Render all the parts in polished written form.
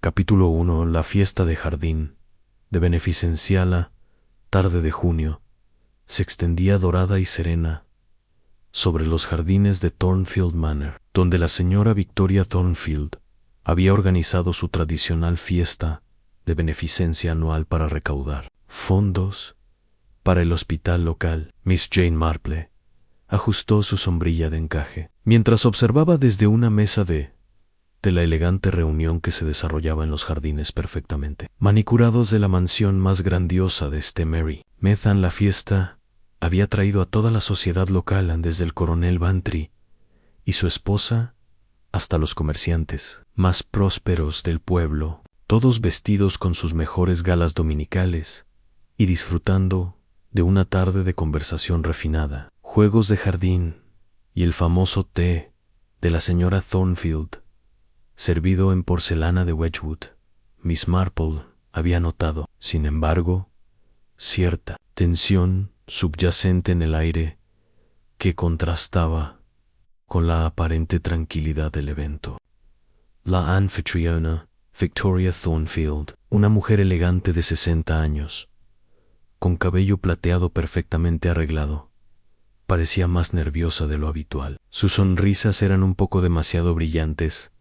Capítulo 1. La fiesta de jardín, de beneficenciala, tarde de junio, se extendía dorada y serena sobre los jardines de Thornfield Manor, donde la señora Victoria Thornfield había organizado su tradicional fiesta de beneficencia anual para recaudar fondos para el hospital local. Miss Jane Marple ajustó su sombrilla de encaje mientras observaba desde una mesa de la elegante reunión que se desarrollaba en los jardines perfectamente manicurados de la mansión más grandiosa de Mary Methan. La fiesta había traído a toda la sociedad local, desde el coronel Bantry y su esposa hasta los comerciantes más prósperos del pueblo, todos vestidos con sus mejores galas dominicales y disfrutando de una tarde de conversación refinada, juegos de jardín y el famoso té de la señora Thornfield, servido en porcelana de Wedgwood. Miss Marple había notado, sin embargo, cierta tensión subyacente en el aire que contrastaba con la aparente tranquilidad del evento. La anfitriona, Victoria Thornfield, una mujer elegante de 60 años, con cabello plateado perfectamente arreglado, parecía más nerviosa de lo habitual. Sus sonrisas eran un poco demasiado brillantes,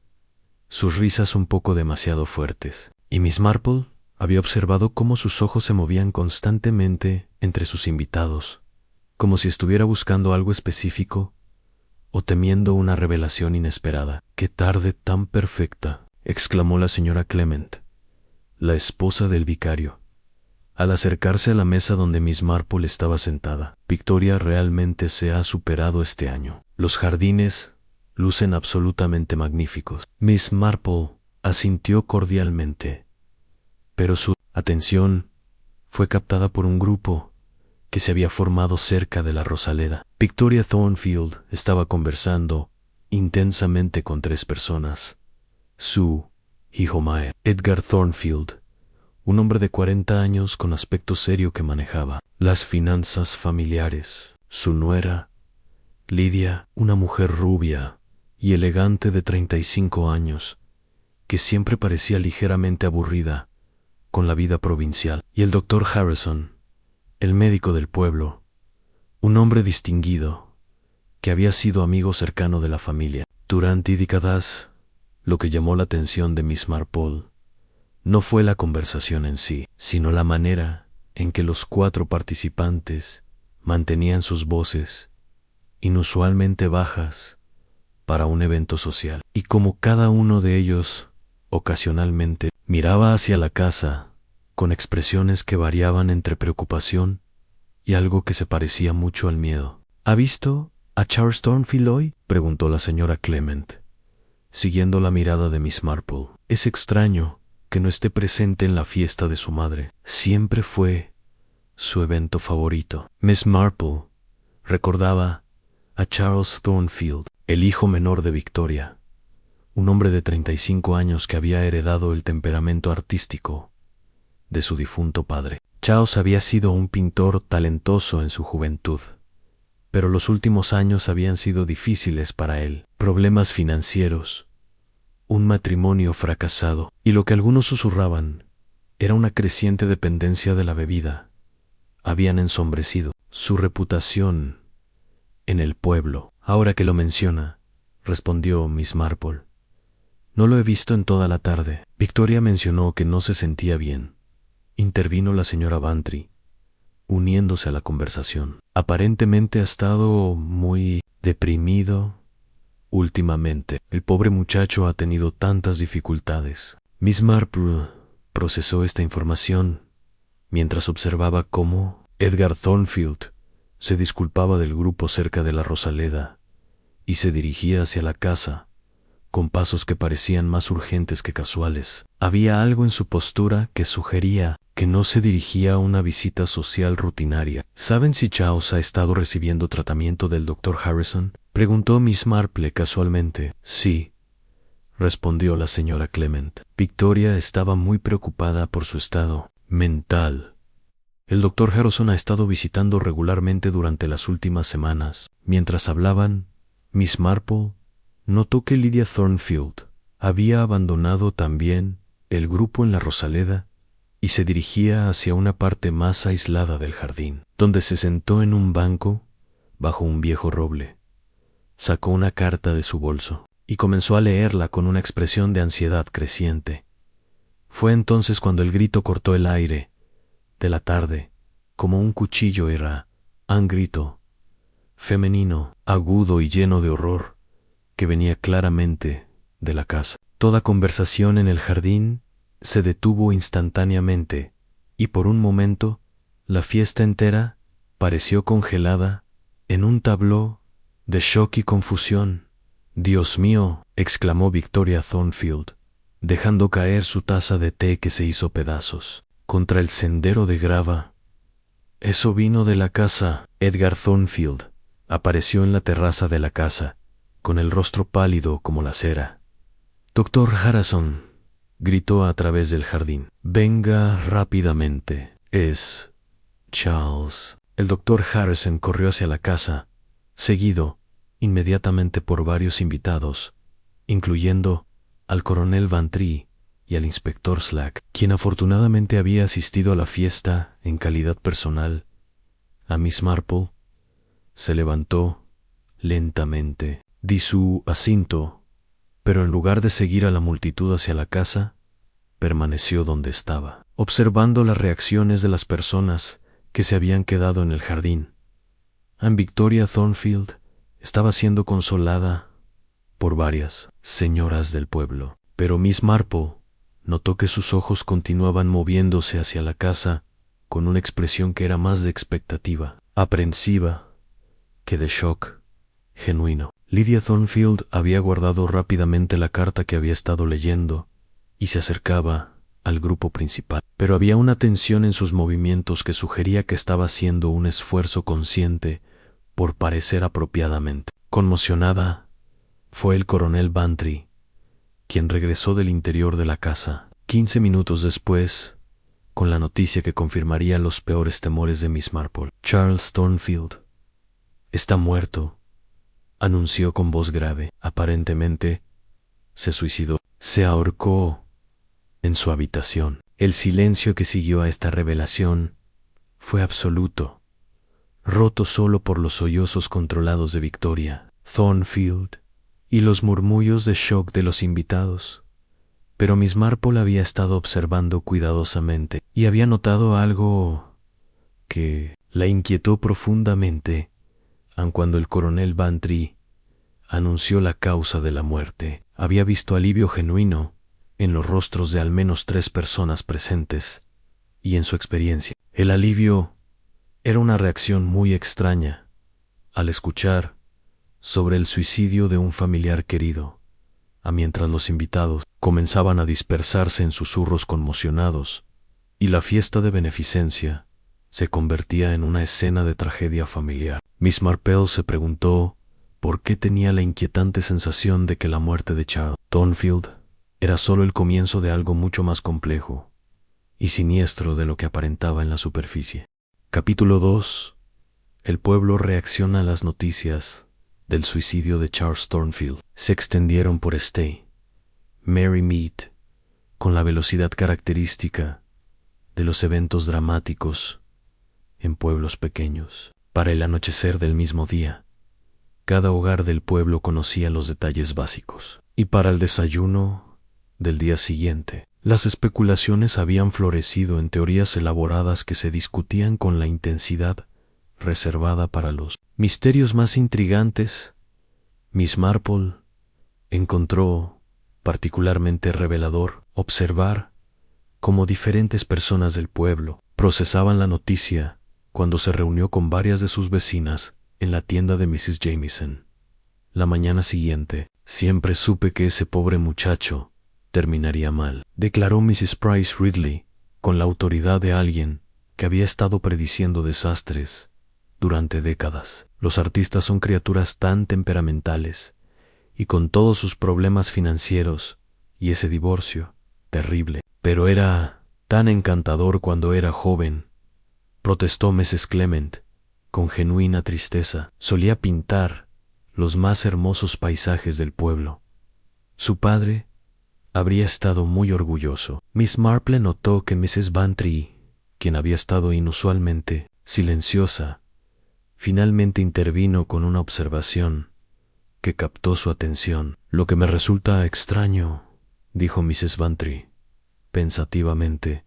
sus risas un poco demasiado fuertes, y Miss Marple había observado cómo sus ojos se movían constantemente entre sus invitados, como si estuviera buscando algo específico o temiendo una revelación inesperada. «¡Qué tarde tan perfecta!», exclamó la señora Clement, la esposa del vicario, al acercarse a la mesa donde Miss Marple estaba sentada. «Victoria realmente se ha superado este año. Los jardines lucen absolutamente magníficos». Miss Marple asintió cordialmente, pero su atención fue captada por un grupo que se había formado cerca de la Rosaleda. Victoria Thornfield estaba conversando intensamente con 3 personas. Su hijo Mae, Edgar Thornfield, un hombre de 40 años con aspecto serio que manejaba las finanzas familiares. Su nuera, Lydia, una mujer rubia y elegante de 35 años, que siempre parecía ligeramente aburrida con la vida provincial. Y el doctor Harrison, el médico del pueblo, un hombre distinguido que había sido amigo cercano de la familia. Durante décadas, lo que llamó la atención de Miss Marple no fue la conversación en sí, sino la manera en que los 4 participantes mantenían sus voces inusualmente bajas para un evento social, y cómo cada uno de ellos ocasionalmente miraba hacia la casa con expresiones que variaban entre preocupación y algo que se parecía mucho al miedo. «¿Ha visto a Charles Thornfield hoy?», preguntó la señora Clement, siguiendo la mirada de Miss Marple. «Es extraño que no esté presente en la fiesta de su madre. Siempre fue su evento favorito». Miss Marple recordaba a Charles Thornfield, el hijo menor de Victoria, un hombre de 35 años que había heredado el temperamento artístico de su difunto padre. Charles había sido un pintor talentoso en su juventud, pero los últimos años habían sido difíciles para él. Problemas financieros, un matrimonio fracasado, y lo que algunos susurraban era una creciente dependencia de la bebida, habían ensombrecido su reputación en el pueblo. «Ahora que lo menciona», respondió Miss Marple, «no lo he visto en toda la tarde». Victoria mencionó que no se sentía bien. Intervino la señora Bantry, uniéndose a la conversación. «Aparentemente ha estado muy deprimido últimamente. El pobre muchacho ha tenido tantas dificultades». Miss Marple procesó esta información mientras observaba cómo Edgar Thornfield se disculpaba del grupo cerca de la Rosaleda y se dirigía hacia la casa con pasos que parecían más urgentes que casuales. Había algo en su postura que sugería que no se dirigía a una visita social rutinaria. «¿Saben si Charles ha estado recibiendo tratamiento del doctor Harrison?», preguntó Miss Marple casualmente. «Sí», respondió la señora Clement. Victoria estaba muy preocupada por su estado mental. «El doctor Harrison ha estado visitando regularmente durante las últimas semanas». Mientras hablaban, Miss Marple notó que Lydia Thornfield había abandonado también el grupo en la Rosaleda y se dirigía hacia una parte más aislada del jardín, donde se sentó en un banco bajo un viejo roble. Sacó una carta de su bolso y comenzó a leerla con una expresión de ansiedad creciente. Fue entonces cuando el grito cortó el aire de la tarde, como un cuchillo. Era un grito femenino, agudo y lleno de horror, que venía claramente de la casa. Toda conversación en el jardín se detuvo instantáneamente, y por un momento la fiesta entera pareció congelada en un tabló de shock y confusión. «Dios mío», exclamó Victoria Thornfield, dejando caer su taza de té que se hizo pedazos contra el sendero de grava. «Eso vino de la casa». Edgar Thornfield apareció en la terraza de la casa, con el rostro pálido como la cera. «Doctor Harrison», gritó a través del jardín. «Venga rápidamente. Es Charles». El doctor Harrison corrió hacia la casa, seguido inmediatamente por varios invitados, incluyendo al coronel Vantry y al inspector Slack, quien afortunadamente había asistido a la fiesta en calidad personal. A Miss Marple se levantó lentamente de su asiento, pero en lugar de seguir a la multitud hacia la casa, permaneció donde estaba, observando las reacciones de las personas que se habían quedado en el jardín. Anne Victoria Thornfield estaba siendo consolada por varias señoras del pueblo, pero Miss Marple notó que sus ojos continuaban moviéndose hacia la casa con una expresión que era más de expectativa, aprensiva, que de shock genuino. Lydia Thornfield había guardado rápidamente la carta que había estado leyendo y se acercaba al grupo principal, pero había una tensión en sus movimientos que sugería que estaba haciendo un esfuerzo consciente por parecer apropiadamente. Conmocionada, fue el coronel Vantry quien regresó del interior de la casa 15 minutos después, con la noticia que confirmaría los peores temores de Miss Marple. «Charles Thornfield está muerto», anunció con voz grave. «Aparentemente se suicidó. Se ahorcó en su habitación». El silencio que siguió a esta revelación fue absoluto, roto solo por los sollozos controlados de Victoria Thornfield y los murmullos de shock de los invitados. Pero Miss Marple había estado observando cuidadosamente y había notado algo que la inquietó profundamente, aun cuando el coronel Vantry anunció la causa de la muerte. Había visto alivio genuino en los rostros de al menos 3 personas presentes, y en su experiencia, el alivio era una reacción muy extraña al escuchar sobre el suicidio de un familiar querido, mientras los invitados comenzaban a dispersarse en susurros conmocionados, y la fiesta de beneficencia se convertía en una escena de tragedia familiar. Miss Marple se preguntó por qué tenía la inquietante sensación de que la muerte de Charles Thornfield era solo el comienzo de algo mucho más complejo y siniestro de lo que aparentaba en la superficie. Capítulo 2. El pueblo reacciona a las noticias del suicidio de Charles Thornfield. Se extendieron por Stay, Mary Mead, con la velocidad característica de los eventos dramáticos en pueblos pequeños. Para el anochecer del mismo día, cada hogar del pueblo conocía los detalles básicos, y para el desayuno del día siguiente, las especulaciones habían florecido en teorías elaboradas que se discutían con la intensidad reservada para los misterios más intrigantes. Miss Marple encontró particularmente revelador observar cómo diferentes personas del pueblo procesaban la noticia cuando se reunió con varias de sus vecinas en la tienda de Mrs. Jamieson. La mañana siguiente, «Siempre supe que ese pobre muchacho terminaría mal», declaró Mrs. Price Ridley, con la autoridad de alguien que había estado prediciendo desastres durante décadas. «Los artistas son criaturas tan temperamentales, y con todos sus problemas financieros y ese divorcio terrible. Pero era tan encantador cuando era joven», protestó Mrs. Clement, con genuina tristeza. «Solía pintar los más hermosos paisajes del pueblo. Su padre habría estado muy orgulloso. Miss Marple notó que Mrs. Bantry, quien había estado inusualmente silenciosa, finalmente intervino con una observación que captó su atención. Lo que me resulta extraño, dijo Mrs. Bantry, pensativamente,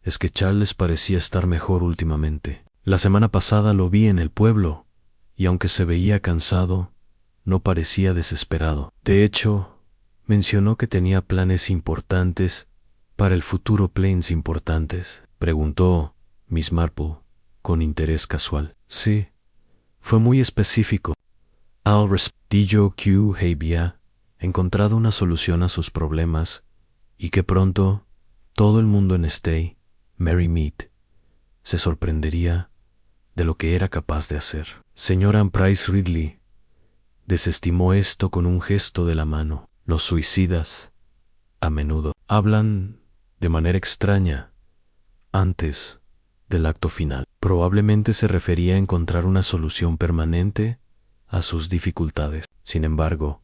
es que Charles parecía estar mejor últimamente. La semana pasada lo vi en el pueblo, y aunque se veía cansado, no parecía desesperado. De hecho, mencionó que tenía planes importantes para el futuro. ¿Planes importantes?, preguntó Miss Marple con interés casual. Sí, fue muy específico. Al respecto que había encontrado una solución a sus problemas y que pronto todo el mundo en Merrymeet se sorprendería de lo que era capaz de hacer. Señora Price Ridley desestimó esto con un gesto de la mano. Los suicidas, a menudo, hablan de manera extraña antes del acto final. Probablemente se refería a encontrar una solución permanente a sus dificultades. Sin embargo,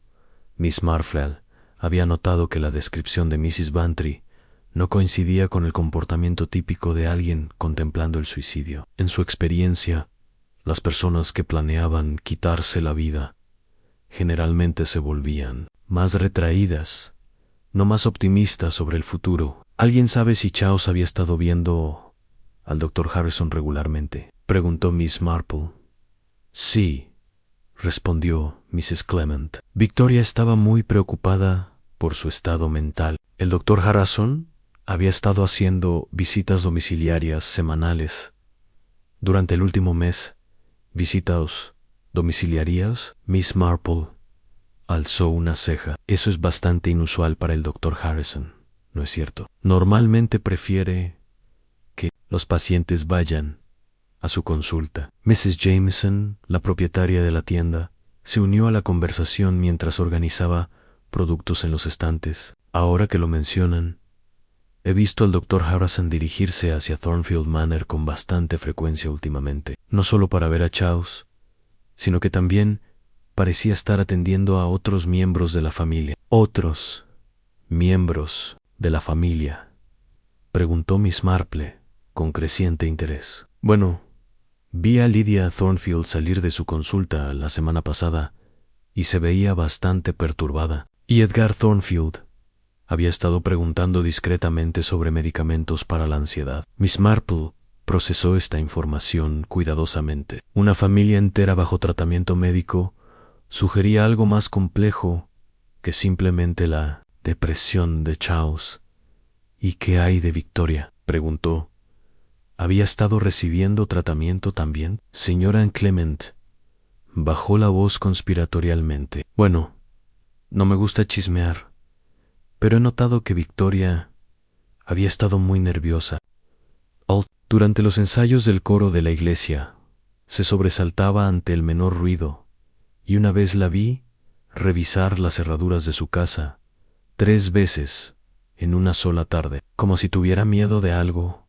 Miss Marple había notado que la descripción de Mrs. Bantry no coincidía con el comportamiento típico de alguien contemplando el suicidio. En su experiencia, las personas que planeaban quitarse la vida generalmente se volvían más retraídas, no más optimistas sobre el futuro. ¿Alguien sabe si Charles había estado viendo al Dr. Harrison regularmente?, preguntó Miss Marple. Sí, respondió Mrs. Clement. Victoria estaba muy preocupada por su estado mental. El Dr. Harrison había estado haciendo visitas domiciliarias semanales durante el último mes. ¿Visitas domiciliarias? Miss Marple alzó una ceja. Eso es bastante inusual para el Dr. Harrison, ¿no es cierto? Normalmente prefiere que los pacientes vayan a su consulta. Mrs. Jameson, la propietaria de la tienda, se unió a la conversación mientras organizaba productos en los estantes. Ahora que lo mencionan, he visto al Dr. Harrison dirigirse hacia Thornfield Manor con bastante frecuencia últimamente, no solo para ver a Charles, sino que también parecía estar atendiendo a otros miembros de la familia. ¿Otros miembros de la familia?, preguntó Miss Marple con creciente interés. Bueno, vi a Lydia Thornfield salir de su consulta la semana pasada y se veía bastante perturbada. Y Edgar Thornfield había estado preguntando discretamente sobre medicamentos para la ansiedad. Miss Marple procesó esta información cuidadosamente. Una familia entera bajo tratamiento médico sugería algo más complejo que simplemente la depresión de Charles. ¿Y qué hay de Victoria?, preguntó. ¿Había estado recibiendo tratamiento también? Señora Clement bajó la voz conspiratorialmente. Bueno, no me gusta chismear, pero he notado que Victoria había estado muy nerviosa. Durante los ensayos del coro de la iglesia, se sobresaltaba ante el menor ruido, y una vez la vi revisar las cerraduras de su casa 3 veces en una sola tarde, como si tuviera miedo de algo,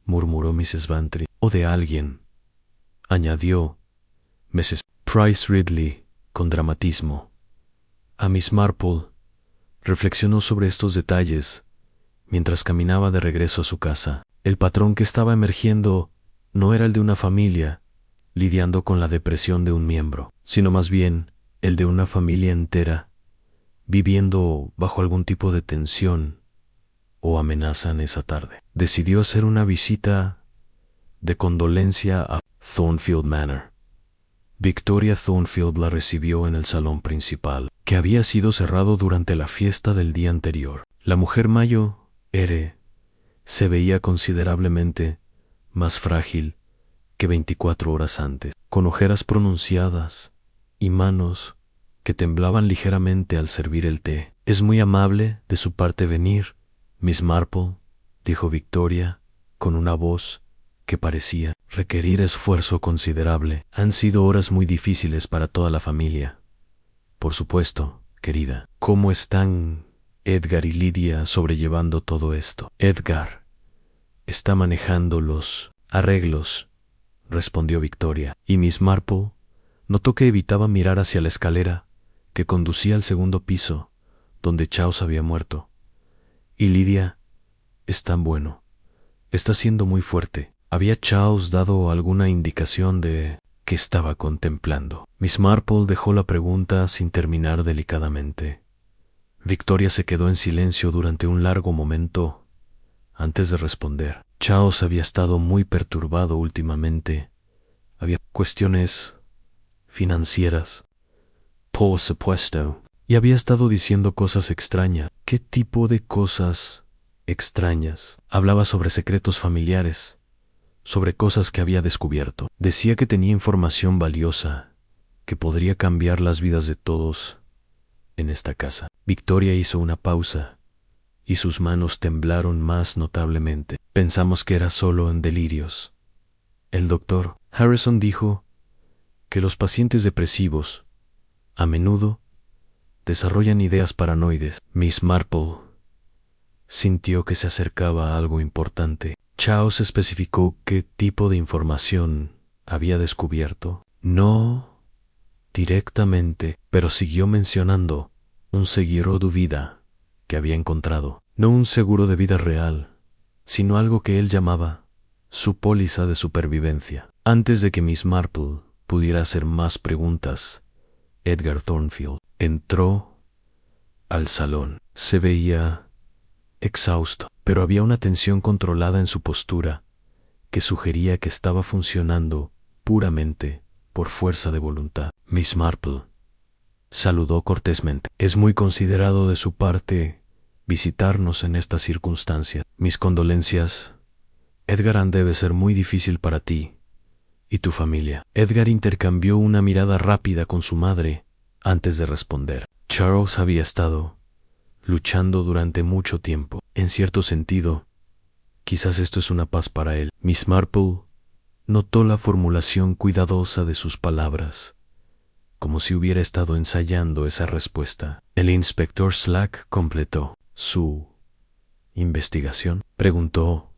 murmuró Mrs. Bantry. O de alguien, añadió Mrs. Price Ridley con dramatismo. A Miss Marple reflexionó sobre estos detalles mientras caminaba de regreso a su casa. El patrón que estaba emergiendo no era el de una familia lidiando con la depresión de un miembro, sino más bien el de una familia entera viviendo bajo algún tipo de tensión o amenaza en esa tarde. Decidió hacer una visita de condolencia a Thornfield Manor. Victoria Thornfield la recibió en el salón principal, que había sido cerrado durante la fiesta del día anterior. La mujer mayor se veía considerablemente más frágil que 24 horas antes, con ojeras pronunciadas y manos que temblaban ligeramente al servir el té. Es muy amable de su parte venir, Miss Marple, dijo Victoria, con una voz que parecía requerir esfuerzo considerable. Han sido horas muy difíciles para toda la familia. Por supuesto, querida. ¿Cómo están Edgar y Lydia sobrellevando todo esto? Edgar está manejando los arreglos, respondió Victoria, y Miss Marple notó que evitaba mirar hacia la escalera que conducía al segundo piso, donde Charles había muerto. Y Lidia, es tan bueno. Está siendo muy fuerte. ¿Había Charles dado alguna indicación de qué estaba contemplando? Miss Marple dejó la pregunta sin terminar delicadamente. Victoria se quedó en silencio durante un largo momento antes de responder. Charles había estado muy perturbado últimamente. Había cuestiones financieras, por supuesto, y había estado diciendo cosas extrañas. ¿Qué tipo de cosas extrañas? Hablaba sobre secretos familiares, sobre cosas que había descubierto. Decía que tenía información valiosa, que podría cambiar las vidas de todos en esta casa. Victoria hizo una pausa, y sus manos temblaron más notablemente. Pensamos que era solo en delirios. El doctor Harrison dijo que los pacientes depresivos, a menudo, desarrollan ideas paranoides. Miss Marple sintió que se acercaba a algo importante. Charles especificó qué tipo de información había descubierto. No directamente, pero siguió mencionando un seguro de vida que había encontrado. No un seguro de vida real, sino algo que él llamaba su póliza de supervivencia. Antes de que Miss Marple pudiera hacer más preguntas, Edgar Thornfield entró al salón. Se veía exhausto, pero había una tensión controlada en su postura que sugería que estaba funcionando puramente por fuerza de voluntad. Miss Marple saludó cortésmente. Es muy considerado de su parte visitarnos en esta circunstancia. Mis condolencias. Edgar debe ser muy difícil para ti y tu familia. Edgar intercambió una mirada rápida con su madre antes de responder. Charles había estado luchando durante mucho tiempo. En cierto sentido, quizás esto es una paz para él. Miss Marple notó la formulación cuidadosa de sus palabras, como si hubiera estado ensayando esa respuesta. El inspector Slack completó su investigación. Preguntó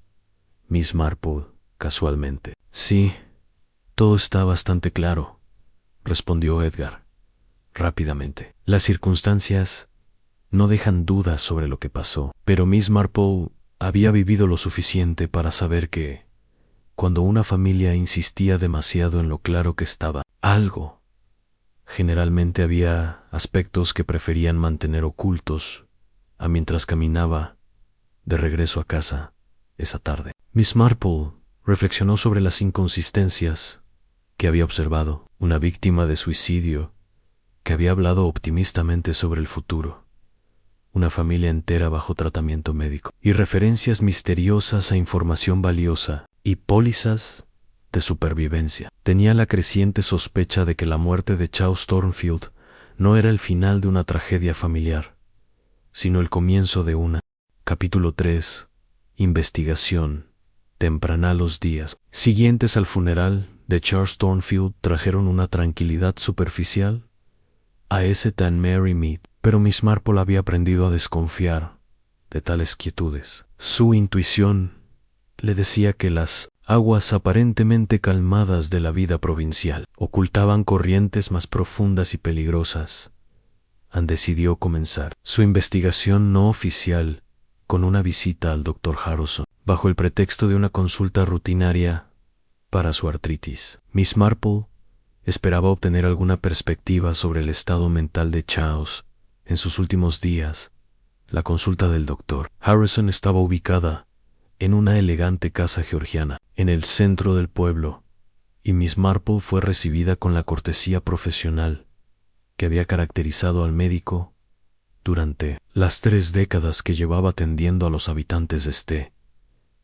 Miss Marple casualmente. Sí, todo está bastante claro, respondió Edgar rápidamente. Las circunstancias no dejan dudas sobre lo que pasó, pero Miss Marple había vivido lo suficiente para saber que, cuando una familia insistía demasiado en lo claro que estaba algo, generalmente había aspectos que preferían mantener ocultos mientras caminaba de regreso a casa esa tarde. Miss Marple reflexionó sobre las inconsistencias que había observado. Una víctima de suicidio que había hablado optimistamente sobre el futuro, una familia entera bajo tratamiento médico, y referencias misteriosas a información valiosa y pólizas de supervivencia. Tenía la creciente sospecha de que la muerte de Charles Thornfield no era el final de una tragedia familiar, sino el comienzo de una. Capítulo 3. Investigación. Temprana. Los días siguientes al funeral de Charles Thornfield trajeron una tranquilidad superficial a ese tan Mary Mead, pero Miss Marple había aprendido a desconfiar de tales quietudes. Su intuición le decía que las aguas aparentemente calmadas de la vida provincial ocultaban corrientes más profundas y peligrosas. Decidió comenzar su investigación no oficial con una visita al Dr. Harrison, bajo el pretexto de una consulta rutinaria para su artritis. Miss Marple esperaba obtener alguna perspectiva sobre el estado mental de Charles en sus últimos días. La consulta del Dr. Harrison estaba ubicada en una elegante casa georgiana en el centro del pueblo, y Miss Marple fue recibida con la cortesía profesional que había caracterizado al médico durante las 3 décadas que llevaba atendiendo a los habitantes de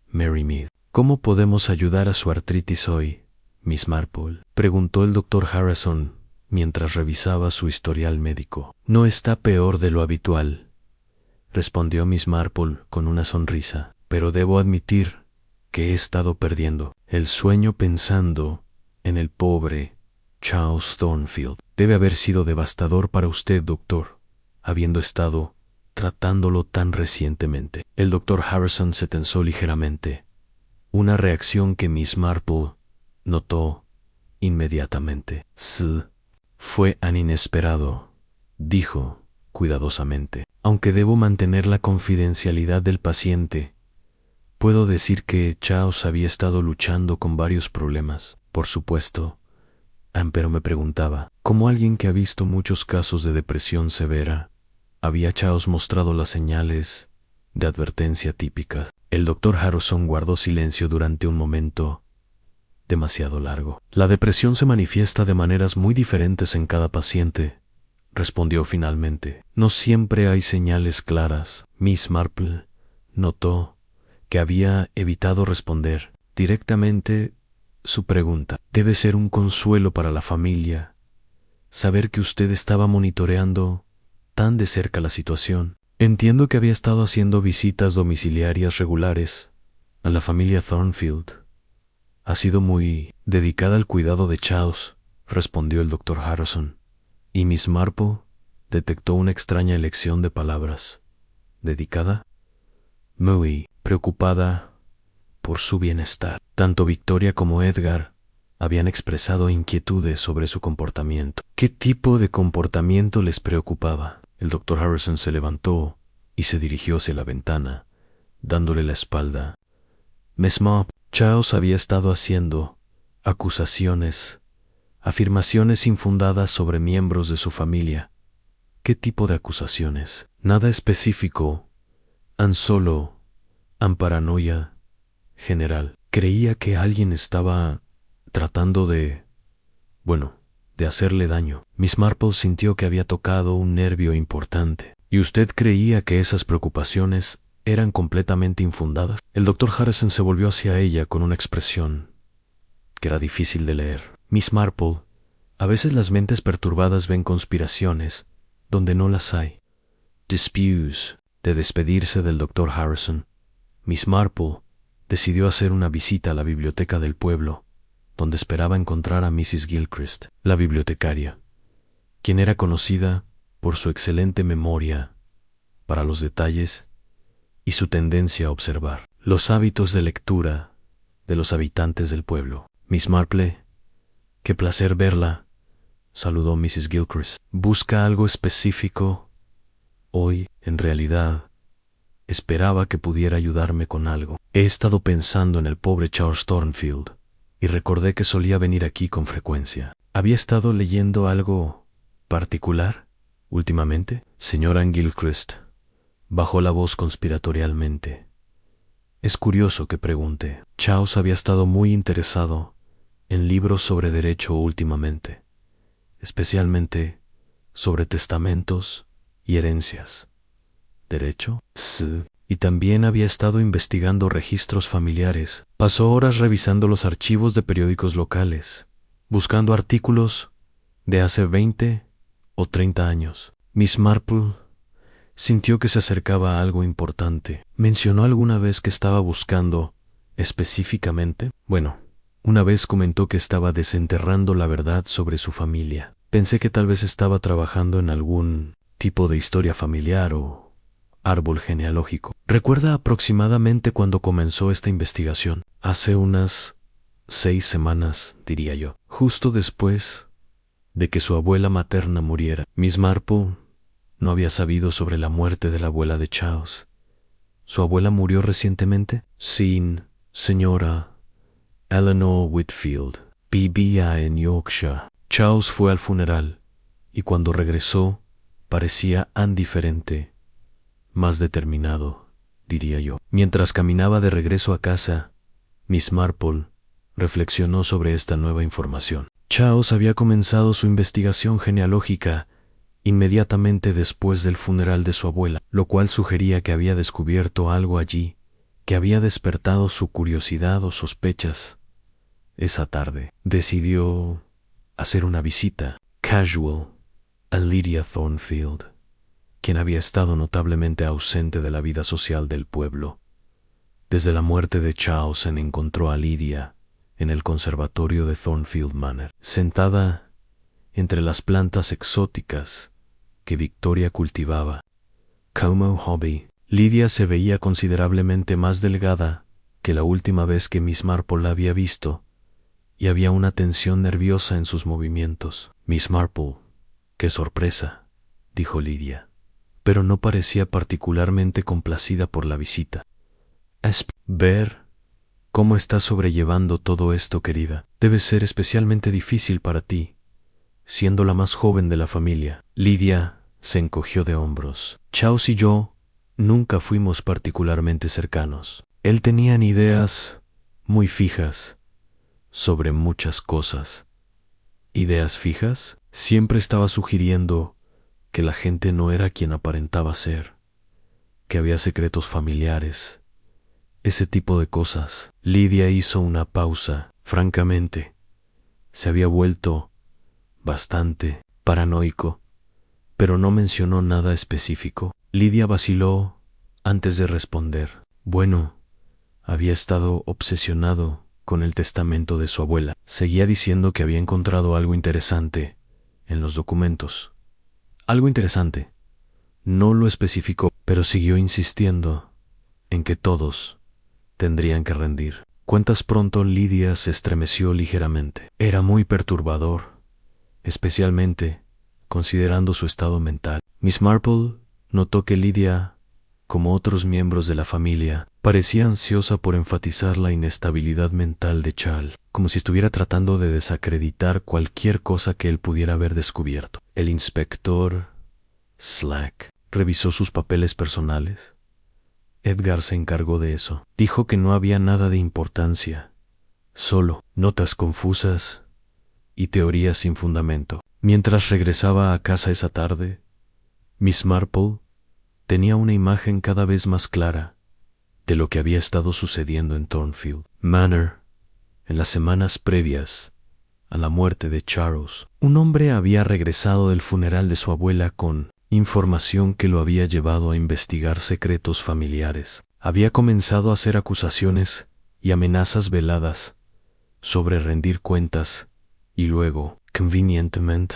Mary Mead. ¿Cómo podemos ayudar a su artritis hoy, Miss Marple?, preguntó el Dr. Harrison mientras revisaba su historial médico. No está peor de lo habitual, respondió Miss Marple con una sonrisa, pero debo admitir que he estado perdiendo el sueño pensando en el pobre Charles Thornfield. Debe haber sido devastador para usted, doctor, habiendo estado tratándolo tan recientemente. El Dr. Harrison se tensó ligeramente, una reacción que Miss Marple notó inmediatamente. Fue tan inesperado, dijo, cuidadosamente. Aunque debo mantener la confidencialidad del paciente, puedo decir que Charles había estado luchando con varios problemas. Por supuesto, pero me preguntaba, como alguien que ha visto muchos casos de depresión severa, ¿había Charles mostrado las señales de advertencia típicas? El doctor Harrison guardó silencio durante un momento demasiado largo. La depresión se manifiesta de maneras muy diferentes en cada paciente, respondió finalmente. No siempre hay señales claras. Miss Marple notó que había evitado responder directamente su pregunta. Debe ser un consuelo para la familia saber que usted estaba monitoreando tan de cerca la situación. Entiendo que había estado haciendo visitas domiciliarias regulares a la familia Thornfield. Ha sido muy dedicada al cuidado de Charles, respondió el doctor Harrison, y Miss Marple detectó una extraña elección de palabras. ¿Dedicada? Muy preocupada por su bienestar. Tanto Victoria como Edgar habían expresado inquietudes sobre su comportamiento. ¿Qué tipo de comportamiento les preocupaba? El doctor Harrison se levantó y se dirigió hacia la ventana, dándole la espalda. Miss Marple, Charles había estado haciendo acusaciones, afirmaciones infundadas sobre miembros de su familia. ¿Qué tipo de acusaciones? Nada específico, solo paranoia general. Creía que alguien estaba tratando de hacerle daño. Miss Marple sintió que había tocado un nervio importante. ¿Y usted creía que esas preocupaciones eran completamente infundadas? El doctor Harrison se volvió hacia ella con una expresión que era difícil de leer. Miss Marple, a veces las mentes perturbadas ven conspiraciones donde no las hay. Después de despedirse del doctor Harrison, Miss Marple decidió hacer una visita a la biblioteca del pueblo, donde esperaba encontrar a Mrs. Gilchrist, la bibliotecaria, quien era conocida por su excelente memoria para los detalles y su tendencia a observar los hábitos de lectura de los habitantes del pueblo. Miss Marple, qué placer verla, saludó Mrs. Gilchrist. ¿Busca algo específico hoy? En realidad, esperaba que pudiera ayudarme con algo. He estado pensando en el pobre Charles Thornfield y recordé que solía venir aquí con frecuencia. ¿Había estado leyendo algo particular últimamente? Señora Gilchrist bajó la voz conspiratorialmente. Es curioso que pregunte. Charles había estado muy interesado en libros sobre derecho últimamente, especialmente sobre testamentos y herencias. ¿Derecho? Sí. Y también había estado investigando registros familiares. Pasó horas revisando los archivos de periódicos locales, buscando artículos de hace 20 o 30 años. Miss Marple sintió que se acercaba a algo importante. ¿Mencionó alguna vez que estaba buscando específicamente? Bueno, una vez comentó que estaba desenterrando la verdad sobre su familia. Pensé que tal vez estaba trabajando en algún tipo de historia familiar o árbol genealógico. ¿Recuerda aproximadamente cuándo comenzó esta investigación? Hace unas 6 semanas, diría yo, justo después de que su abuela materna muriera. Miss Marple no había sabido sobre la muerte de la abuela de Charles. ¿Su abuela murió recientemente? Sí, señora Eleanor Whitfield. Vivía en Yorkshire. Charles fue al funeral y cuando regresó parecía indiferente, más determinado, diría yo. Mientras caminaba de regreso a casa, Miss Marple reflexionó sobre esta nueva información. Charles había comenzado su investigación genealógica inmediatamente después del funeral de su abuela, lo cual sugería que había descubierto algo allí que había despertado su curiosidad o sospechas. Esa tarde decidió hacer una visita casual a Lydia Thornfield, quien había estado notablemente ausente de la vida social del pueblo. Desde la muerte de Charles se encontró a Lydia en el conservatorio de Thornfield Manor, sentada entre las plantas exóticas que Victoria cultivaba. Como hobby, Lydia se veía considerablemente más delgada que la última vez que Miss Marple la había visto, y había una tensión nerviosa en sus movimientos. Miss Marple, qué sorpresa, dijo Lydia. pero no parecía particularmente complacida por la visita. Ver cómo estás sobrellevando todo esto, querida. Debe ser especialmente difícil para ti, siendo la más joven de la familia. Lydia se encogió de hombros. Charles y yo nunca fuimos particularmente cercanos. Él tenía ideas muy fijas sobre muchas cosas. ¿Ideas fijas? Siempre estaba sugiriendo que la gente no era quien aparentaba ser, que había secretos familiares, ese tipo de cosas. Lydia hizo una pausa. Francamente, se había vuelto bastante paranoico, pero no mencionó nada específico. Lydia vaciló antes de responder. Bueno, había estado obsesionado con el testamento de su abuela. Seguía diciendo que había encontrado algo interesante en los documentos. Algo interesante. No lo especificó, pero siguió insistiendo en que todos tendrían que rendir. Cuentas pronto Lydia se estremeció ligeramente. Era muy perturbador, especialmente considerando su estado mental. Miss Marple notó que Lydia, como otros miembros de la familia, parecía ansiosa por enfatizar la inestabilidad mental de Charles, como si estuviera tratando de desacreditar cualquier cosa que él pudiera haber descubierto. El inspector Slack revisó sus papeles personales. Edgar se encargó de eso. Dijo que no había nada de importancia, solo notas confusas y teorías sin fundamento. Mientras regresaba a casa esa tarde, Miss Marple tenía una imagen cada vez más clara de lo que había estado sucediendo en Thornfield Manor en las semanas previas a la muerte de Charles. Un hombre había regresado del funeral de su abuela con información que lo había llevado a investigar secretos familiares. Había comenzado a hacer acusaciones y amenazas veladas sobre rendir cuentas y luego, convenientemente,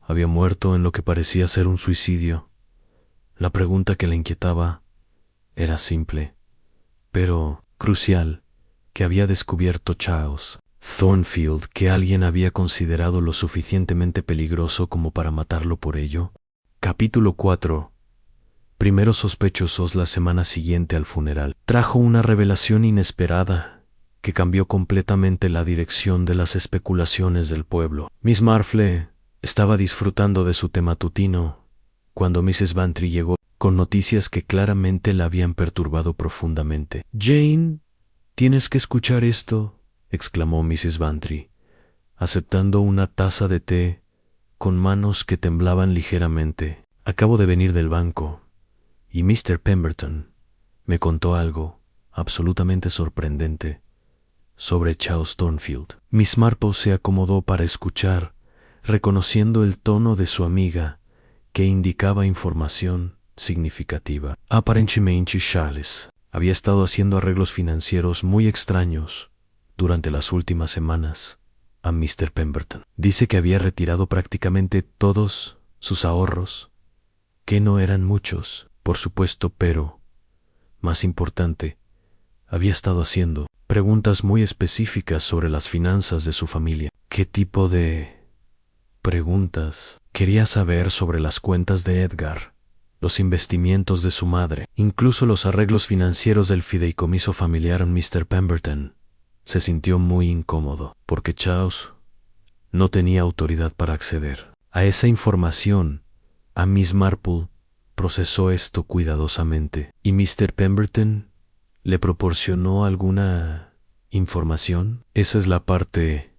había muerto en lo que parecía ser un suicidio. La pregunta que le inquietaba era simple, pero crucial. ¿Qué había descubierto Charles? Thornfield, que alguien había considerado lo suficientemente peligroso como para matarlo por ello. Capítulo 4. Primeros sospechosos la semana siguiente al funeral. Trajo una revelación inesperada que cambió completamente la dirección de las especulaciones del pueblo. Miss Marple estaba disfrutando de su té matutino cuando Mrs. Bantry llegó con noticias que claramente la habían perturbado profundamente. «Jane, tienes que escuchar esto», exclamó Mrs. Bantry, aceptando una taza de té con manos que temblaban ligeramente. «Acabo de venir del banco y Mr. Pemberton me contó algo absolutamente sorprendente sobre Charles Thornfield». Miss Marple se acomodó para escuchar, reconociendo el tono de su amiga que indicaba información significativa. Aparentemente Charles había estado haciendo arreglos financieros muy extraños durante las últimas semanas a Mr. Pemberton. Dice que había retirado prácticamente todos sus ahorros, que no eran muchos, por supuesto, pero, más importante, había estado haciendo preguntas muy específicas sobre las finanzas de su familia. ¿Qué tipo de preguntas? Quería saber sobre las cuentas de Edgar, los investimientos de su madre, incluso los arreglos financieros del fideicomiso familiar. Mr. Pemberton se sintió muy incómodo, porque Charles no tenía autoridad para acceder a esa información. A Miss Marple procesó esto cuidadosamente. ¿Y Mr. Pemberton le proporcionó alguna información? Esa es la parte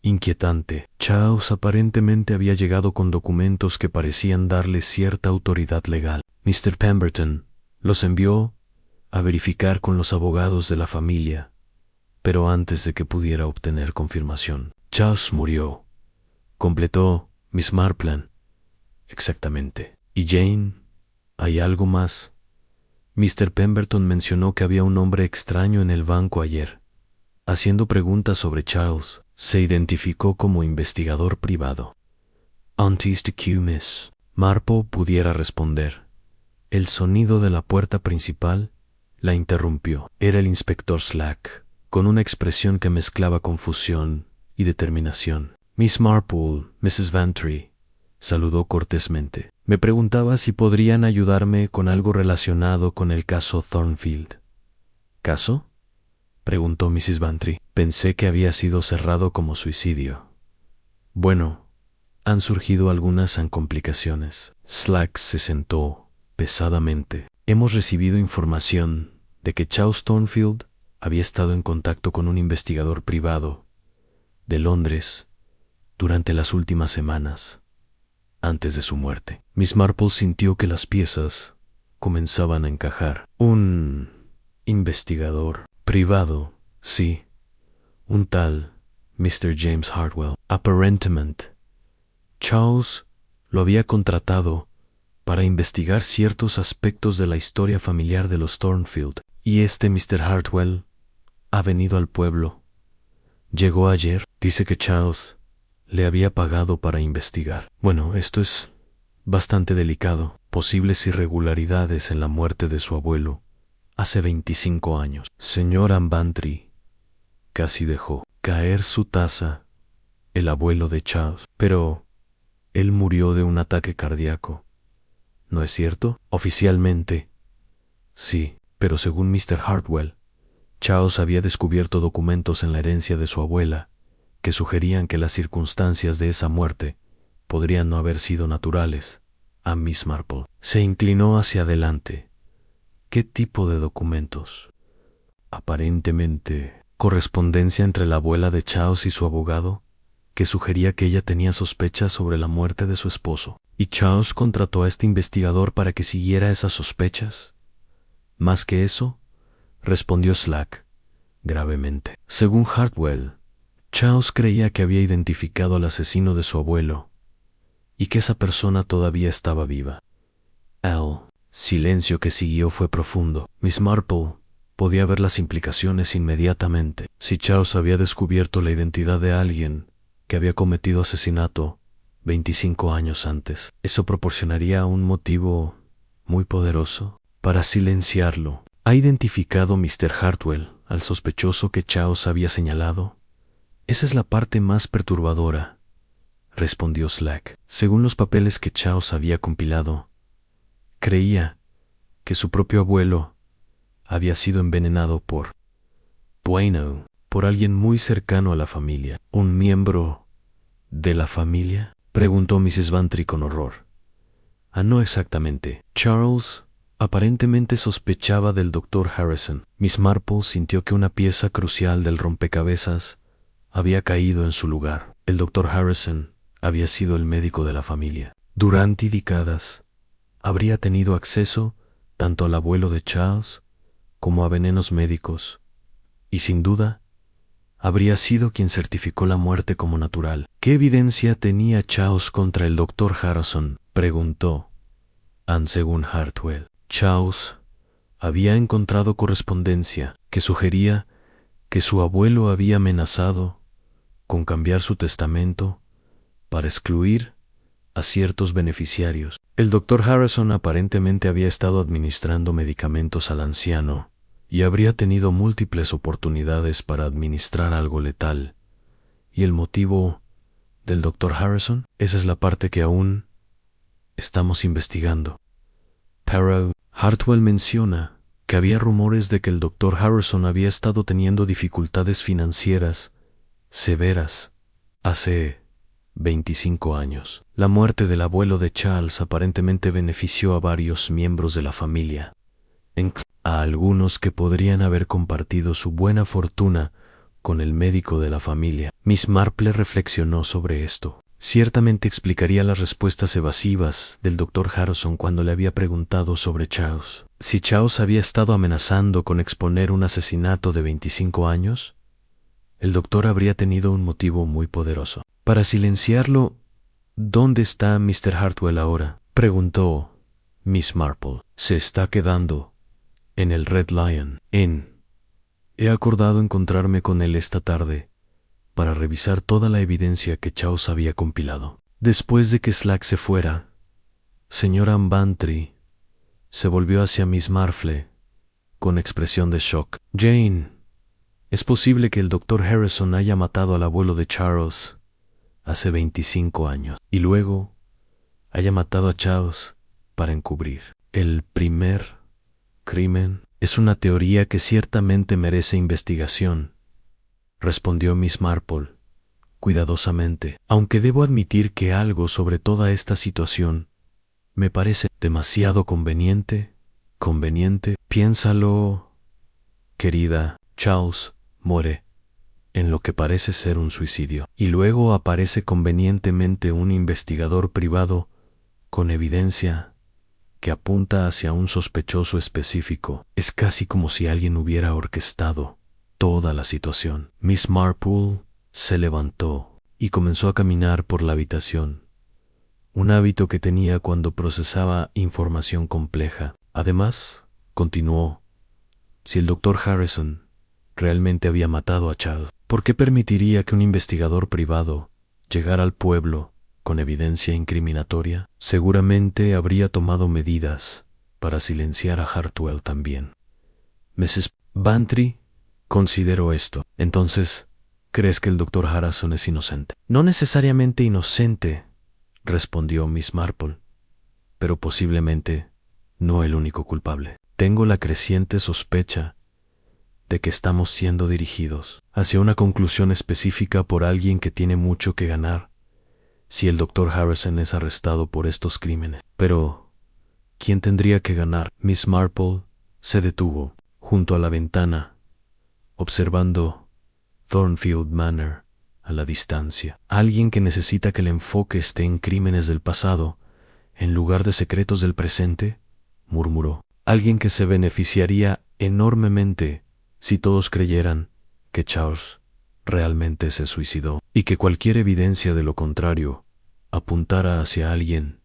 inquietante. Charles aparentemente había llegado con documentos que parecían darle cierta autoridad legal. Mr. Pemberton los envió a verificar con los abogados de la familia, pero antes de que pudiera obtener confirmación, Charles murió, completó Miss Marple. Exactamente. ¿Y Jane? ¿Hay algo más? Mr. Pemberton mencionó que había un hombre extraño en el banco ayer, haciendo preguntas sobre Charles. Se identificó como investigador privado. Antes de que Miss Marple pudiera responder, el sonido de la puerta principal la interrumpió. Era el inspector Slack, con una expresión que mezclaba confusión y determinación. Miss Marple, Mrs. Bantry, saludó cortésmente. Me preguntaba si podrían ayudarme con algo relacionado con el caso Thornfield. ¿Caso?, preguntó Mrs. Bantry. Pensé que había sido cerrado como suicidio. Bueno, han surgido algunas complicaciones. Slack se sentó pesadamente. Hemos recibido información de que Charles Thornfield había estado en contacto con un investigador privado de Londres durante las últimas semanas, antes de su muerte. Miss Marple sintió que las piezas comenzaban a encajar. Un investigador privado, sí, un tal Mr. James Hartwell. Aparentemente, Charles lo había contratado para investigar ciertos aspectos de la historia familiar de los Thornfield, y este Mr. Hartwell ha venido al pueblo. Llegó ayer. Dice que Charles le había pagado para investigar. Bueno, esto es bastante delicado. Posibles irregularidades en la muerte de su abuelo hace 25 años. Señora Bantry casi dejó caer su taza. El abuelo de Charles. Pero él murió de un ataque cardíaco, ¿no es cierto? Oficialmente, sí, pero según Mr. Hartwell, Charles había descubierto documentos en la herencia de su abuela que sugerían que las circunstancias de esa muerte podrían no haber sido naturales. A Miss Marple se inclinó hacia adelante. ¿Qué tipo de documentos? Aparentemente, correspondencia entre la abuela de Charles y su abogado, que sugería que ella tenía sospechas sobre la muerte de su esposo. ¿Y Charles contrató a este investigador para que siguiera esas sospechas? Más que eso, respondió Slack gravemente. Según Hartwell, Charles creía que había identificado al asesino de su abuelo y que esa persona todavía estaba viva. El silencio que siguió fue profundo. Miss Marple podía ver las implicaciones inmediatamente. Si Charles había descubierto la identidad de alguien que había cometido asesinato 25 años antes, eso proporcionaría un motivo muy poderoso para silenciarlo. ¿Ha identificado Mr. Hartwell al sospechoso que Charles había señalado? Esa es la parte más perturbadora, respondió Slack. Según los papeles que Charles había compilado, creía que su propio abuelo había sido envenenado por alguien muy cercano a la familia. ¿Un miembro de la familia?, preguntó Mrs. Bantry con horror. No exactamente. Charles aparentemente sospechaba del Dr. Harrison. Miss Marple sintió que una pieza crucial del rompecabezas había caído en su lugar. El Dr. Harrison había sido el médico de la familia. Durante décadas habría tenido acceso tanto al abuelo de Charles como a venenos médicos, y sin duda habría sido quien certificó la muerte como natural. ¿Qué evidencia tenía Charles contra el Dr. Harrison?, preguntó Anne. Según Hartwell, Charles había encontrado correspondencia que sugería que su abuelo había amenazado con cambiar su testamento para excluir a ciertos beneficiarios. El Dr. Harrison aparentemente había estado administrando medicamentos al anciano y habría tenido múltiples oportunidades para administrar algo letal. ¿Y el motivo del Dr. Harrison? Esa es la parte que aún estamos investigando. Pero Hartwell menciona que había rumores de que el Dr. Harrison había estado teniendo dificultades financieras severas hace 25 años. La muerte del abuelo de Charles aparentemente benefició a varios miembros de la familia, a algunos que podrían haber compartido su buena fortuna con el médico de la familia. Miss Marple reflexionó sobre esto. Ciertamente explicaría las respuestas evasivas del Dr. Harrison cuando le había preguntado sobre Charles. Si Charles había estado amenazando con exponer un asesinato de 25 años, el doctor habría tenido un motivo muy poderoso para silenciarlo. ¿Dónde está Mr. Hartwell ahora?, preguntó Miss Marple. Se está quedando en el Red Lion Inn. He acordado encontrarme con él esta tarde para revisar toda la evidencia que Charles había compilado. Después de que Slack se fuera, señora Bantry se volvió hacia Miss Marple con expresión de shock. Jane, es posible que el Dr. Harrison haya matado al abuelo de Charles hace 25 años y luego haya matado a Charles para encubrir el primer crimen. Es una teoría que ciertamente merece investigación, respondió Miss Marple, cuidadosamente, aunque debo admitir que algo sobre toda esta situación me parece demasiado conveniente. Piénsalo, querida. Charles muere en lo que parece ser un suicidio, y luego aparece convenientemente un investigador privado con evidencia que apunta hacia un sospechoso específico. Es casi como si alguien hubiera orquestado toda la situación. Miss Marple se levantó y comenzó a caminar por la habitación, un hábito que tenía cuando procesaba información compleja. Además, continuó, si el doctor Harrison realmente había matado a Charles, ¿por qué permitiría que un investigador privado llegara al pueblo con evidencia incriminatoria? Seguramente habría tomado medidas para silenciar a Hartwell también. Mrs. Bantry consideró esto. Entonces, ¿crees que el doctor Harrison es inocente? No necesariamente inocente, respondió Miss Marple, pero posiblemente no el único culpable. Tengo la creciente sospecha de que estamos siendo dirigidos hacia una conclusión específica por alguien que tiene mucho que ganar si el doctor Harrison es arrestado por estos crímenes. Pero, ¿quién tendría que ganar? Miss Marple se detuvo junto a la ventana, observando Thornfield Manor a la distancia. Alguien que necesita que el enfoque esté en crímenes del pasado en lugar de secretos del presente, murmuró. Alguien que se beneficiaría enormemente si todos creyeran que Charles realmente se suicidó y que cualquier evidencia de lo contrario apuntara hacia alguien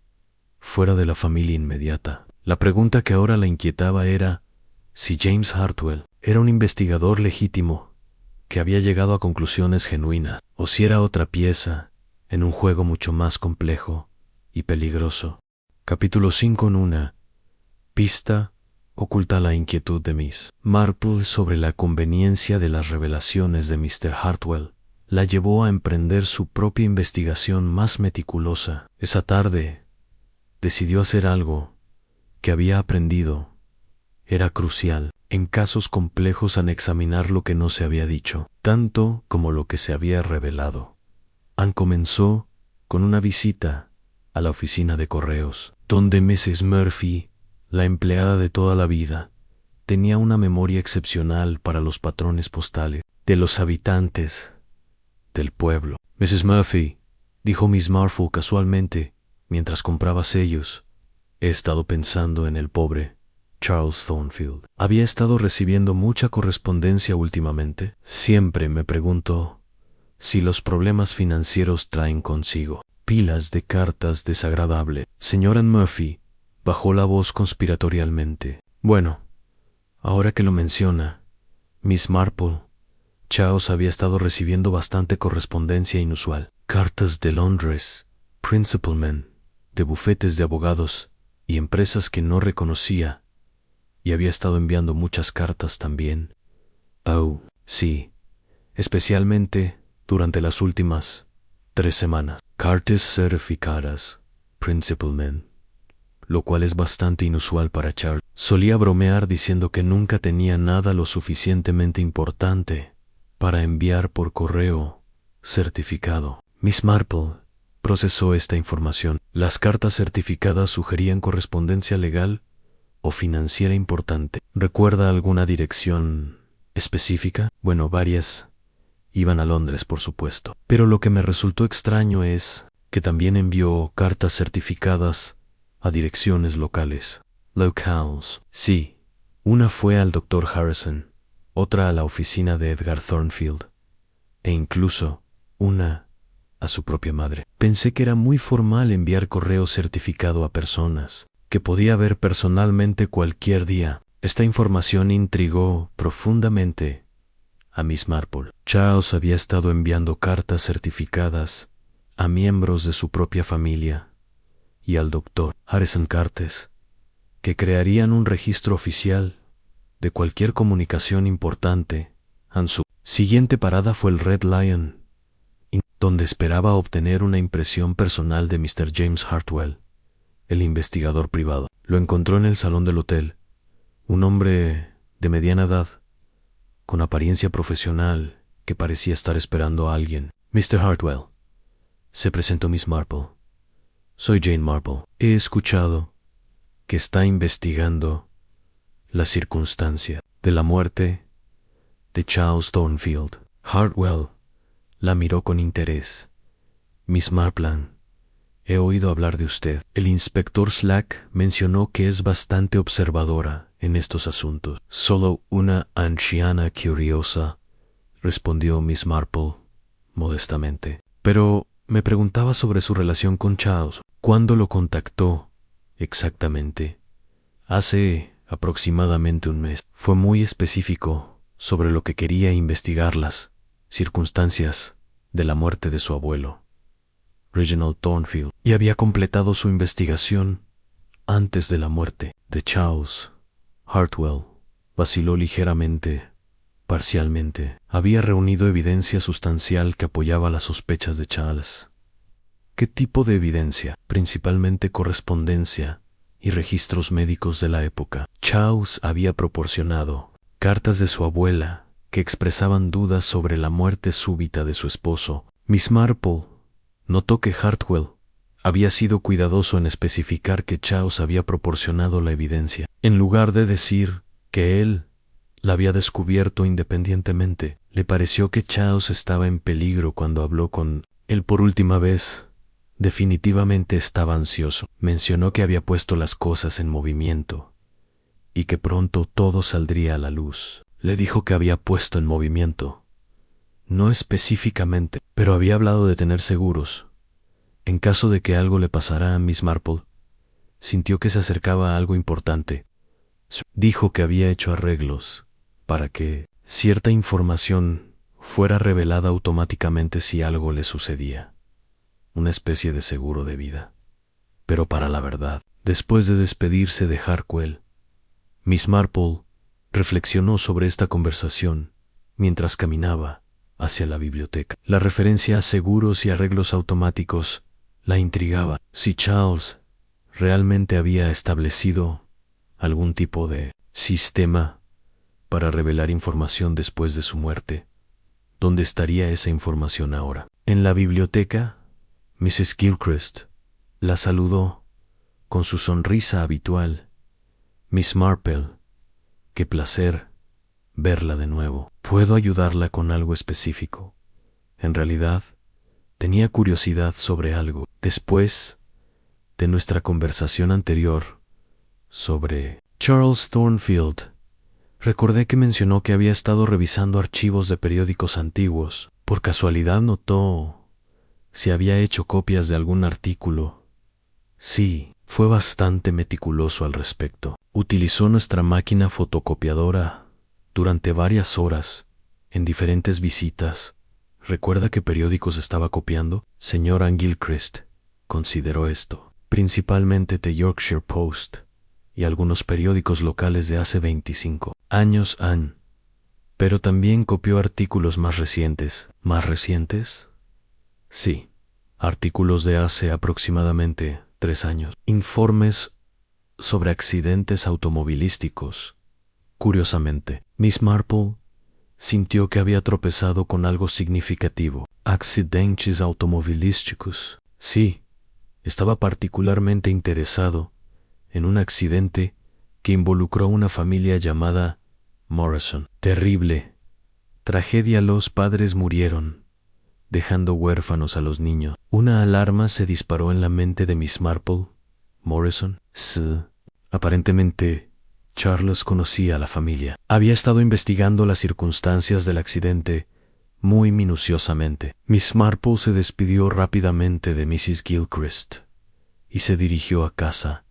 fuera de la familia inmediata. La pregunta que ahora la inquietaba era si James Hartwell era un investigador legítimo que había llegado a conclusiones genuinas, o si era otra pieza en un juego mucho más complejo y peligroso. Capítulo 5. En una pista oculta la inquietud de Miss Marple sobre la conveniencia de las revelaciones de Mr. Hartwell la llevó a emprender su propia investigación más meticulosa. Esa tarde decidió hacer algo que había aprendido era crucial en casos complejos al examinar lo que no se había dicho, tanto como lo que se había revelado. Anne comenzó con una visita a la oficina de correos, donde Mrs. Murphy, la empleada de toda la vida, tenía una memoria excepcional para los patrones postales de los habitantes del pueblo. Mrs. Murphy, dijo Miss Marple casualmente mientras compraba sellos, he estado pensando en el pobre Charles Thornfield. Había estado recibiendo mucha correspondencia últimamente. Siempre me pregunto si los problemas financieros traen consigo pilas de cartas desagradables. Señora Murphy bajó la voz conspiratorialmente. Bueno, ahora que lo menciona, Miss Marple, Charles había estado recibiendo bastante correspondencia inusual. Cartas de Londres, Principalmen, de bufetes de abogados y empresas que no reconocía, y había estado enviando muchas cartas también. Oh, sí, especialmente durante las últimas 3 semanas. Cartas certificadas, Principalmen, lo cual es bastante inusual para Charles. Solía bromear diciendo que nunca tenía nada lo suficientemente importante para enviar por correo certificado. Miss Marple procesó esta información. Las cartas certificadas sugerían correspondencia legal o financiera importante. ¿Recuerda alguna dirección específica? Bueno, varias iban a Londres, por supuesto. Pero lo que me resultó extraño es que también envió cartas certificadas a direcciones locales. Locales. Sí, una fue al Dr. Harrison, otra a la oficina de Edgar Thornfield, e incluso una a su propia madre. Pensé que era muy formal enviar correo certificado a personas que podía ver personalmente cualquier día. Esta información intrigó profundamente a Miss Marple. Charles había estado enviando cartas certificadas a miembros de su propia familia y al Dr. Harrison cartas que crearían un registro oficial de cualquier comunicación importante. Su siguiente parada fue el Red Lion, donde esperaba obtener una impresión personal de Mr. James Hartwell. el investigador privado. Lo encontró en el salón del hotel. Un hombre de mediana edad, con apariencia profesional, que parecía estar esperando a alguien. Mr. Hartwell, se presentó Miss Marple. Soy Jane Marple. He escuchado que está investigando la circunstancia de la muerte de Charles Thornfield. Hartwell la miró con interés. Miss Marple, he oído hablar de usted. El inspector Slack mencionó que es bastante observadora en estos asuntos. Solo una anciana curiosa, respondió Miss Marple modestamente. Pero me preguntaba sobre su relación con Charles. ¿Cuándo lo contactó exactamente? Hace aproximadamente un mes. Fue muy específico sobre lo que quería investigar, las circunstancias de la muerte de su abuelo, Reginald Thornfield, y había completado su investigación antes de la muerte de Charles. Hartwell vaciló ligeramente, parcialmente. Había reunido evidencia sustancial que apoyaba las sospechas de Charles. ¿Qué tipo de evidencia? Principalmente correspondencia y registros médicos de la época. Charles había proporcionado cartas de su abuela que expresaban dudas sobre la muerte súbita de su esposo. Miss Marple notó que Hartwell había sido cuidadoso en especificar que Charles había proporcionado la evidencia, en lugar de decir que él la había descubierto independientemente. Le pareció que Charles estaba en peligro cuando habló con él por última vez. Definitivamente estaba ansioso. Mencionó que había puesto las cosas en movimiento y que pronto todo saldría a la luz. Le dijo que había puesto en movimiento. No específicamente, pero había hablado de tener seguros. En caso de que algo le pasara a Miss Marple, sintió que se acercaba a algo importante. Dijo que había hecho arreglos para que cierta información fuera revelada automáticamente si algo le sucedía. Una especie de seguro de vida. Pero para la verdad, después de despedirse de Hartwell, Miss Marple reflexionó sobre esta conversación mientras caminaba hacia la biblioteca. La referencia a seguros y arreglos automáticos la intrigaba. Si Charles realmente había establecido algún tipo de sistema para revelar información después de su muerte, ¿dónde estaría esa información ahora? En la biblioteca, Mrs. Gilchrist la saludó con su sonrisa habitual. Miss Marple, qué placer verla de nuevo. ¿Puedo ayudarla con algo específico? En realidad, tenía curiosidad sobre algo. Después de nuestra conversación anterior sobre Charles Thornfield, recordé que mencionó que había estado revisando archivos de periódicos antiguos. Por casualidad notó si había hecho copias de algún artículo. Sí, fue bastante meticuloso al respecto. Utilizó nuestra máquina fotocopiadora durante varias horas en diferentes visitas. ¿Recuerda qué periódicos estaba copiando? Señora Gilchrist consideró esto. Principalmente The Yorkshire Post y algunos periódicos locales de hace 25 años. Pero también copió artículos más recientes. ¿Más recientes? Sí, artículos de hace aproximadamente 3 años. Informes sobre accidentes automovilísticos. Curiosamente, Miss Marple sintió que había tropezado con algo significativo. Accidentes automovilísticos. Sí, estaba particularmente interesado en un accidente que involucró a una familia llamada Morrison. Terrible tragedia. Los padres murieron, dejando huérfanos a los niños. Una alarma se disparó en la mente de Miss Marple. Morrison. Aparentemente, Charles conocía a la familia. Había estado investigando las circunstancias del accidente muy minuciosamente. Miss Marple se despidió rápidamente de Mrs. Gilchrist y se dirigió a casa,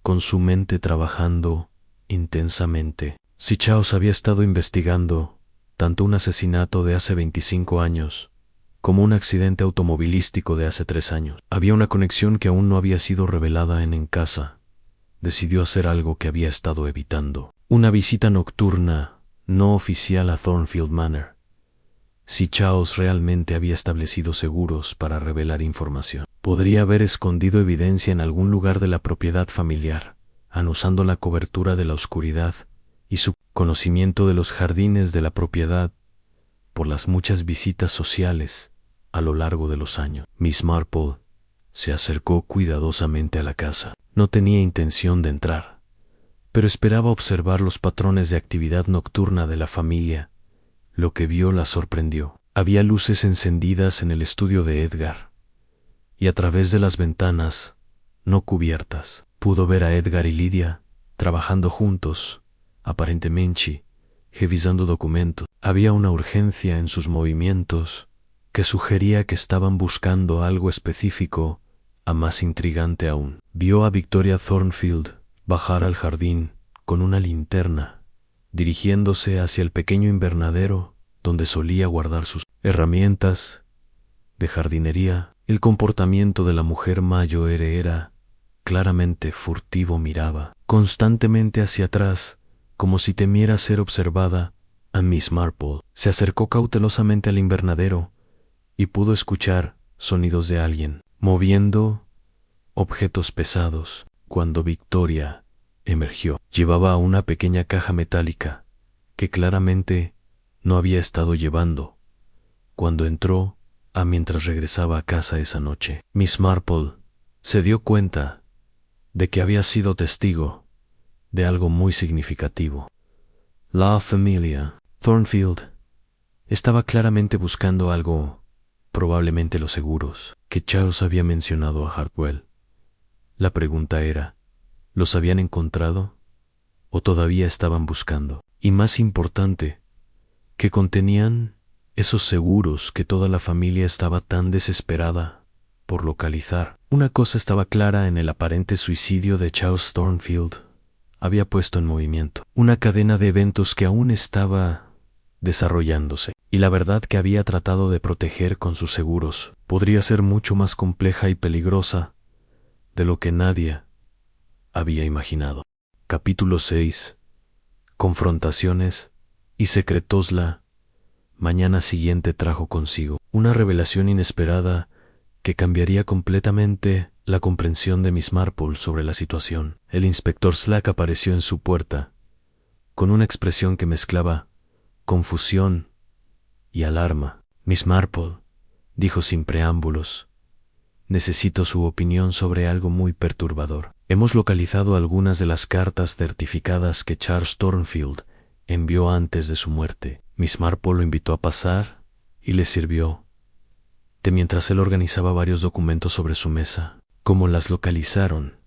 con su mente trabajando intensamente. Si Charles había estado investigando tanto un asesinato de hace 25 años como un accidente automovilístico de hace 3 años, había una conexión que aún no había sido revelada en casa. Decidió hacer algo que había estado evitando. Una visita nocturna no oficial a Thornfield Manor. Si Charles realmente había establecido seguros para revelar información, Podría haber escondido evidencia en algún lugar de la propiedad familiar, anusando la cobertura de la oscuridad y su conocimiento de los jardines de la propiedad por las muchas visitas sociales a lo largo de los años. Miss Marple se acercó cuidadosamente a la casa. No tenía intención de entrar, pero esperaba observar los patrones de actividad nocturna de la familia. Lo que vio la sorprendió. Había luces encendidas en el estudio de Edgar, y a través de las ventanas, no cubiertas, pudo ver a Edgar y Lydia trabajando juntos, aparentemente revisando documentos. Había una urgencia en sus movimientos que sugería que estaban buscando algo específico, a más intrigante aún. Vio a Victoria Thornfield bajar al jardín con una linterna, dirigiéndose hacia el pequeño invernadero donde solía guardar sus herramientas de jardinería. El comportamiento de la mujer mayor era claramente furtivo. Miraba constantemente hacia atrás, como si temiera ser observada. A Miss Marple se acercó cautelosamente al invernadero y pudo escuchar sonidos de alguien moviendo objetos pesados. Cuando Victoria emergió, llevaba una pequeña caja metálica que claramente no había estado llevando cuando entró mientras regresaba a casa esa noche. Miss Marple se dio cuenta de que había sido testigo de algo muy significativo. La familia Thornfield estaba claramente buscando algo, probablemente los seguros, que Charles había mencionado a Hartwell. La pregunta era, ¿los habían encontrado o todavía estaban buscando? Y más importante, ¿qué contenían esos seguros que toda la familia estaba tan desesperada por localizar? Una cosa estaba clara: en el aparente suicidio de Charles Thornfield había puesto en movimiento una cadena de eventos que aún estaba desarrollándose, y la verdad que había tratado de proteger con sus seguros podría ser mucho más compleja y peligrosa de lo que nadie había imaginado. Capítulo 6. Confrontaciones y secretos. La mañana siguiente trajo consigo una revelación inesperada que cambiaría completamente la comprensión de Miss Marple sobre la situación. El inspector Slack apareció en su puerta con una expresión que mezclaba confusión y alarma. Miss Marple, dijo sin preámbulos, necesito su opinión sobre algo muy perturbador. Hemos localizado algunas de las cartas certificadas que Charles Thornfield envió antes de su muerte. Miss Marple lo invitó a pasar y le sirvió té mientras él organizaba varios documentos sobre su mesa. ¿Cómo las localizaron?,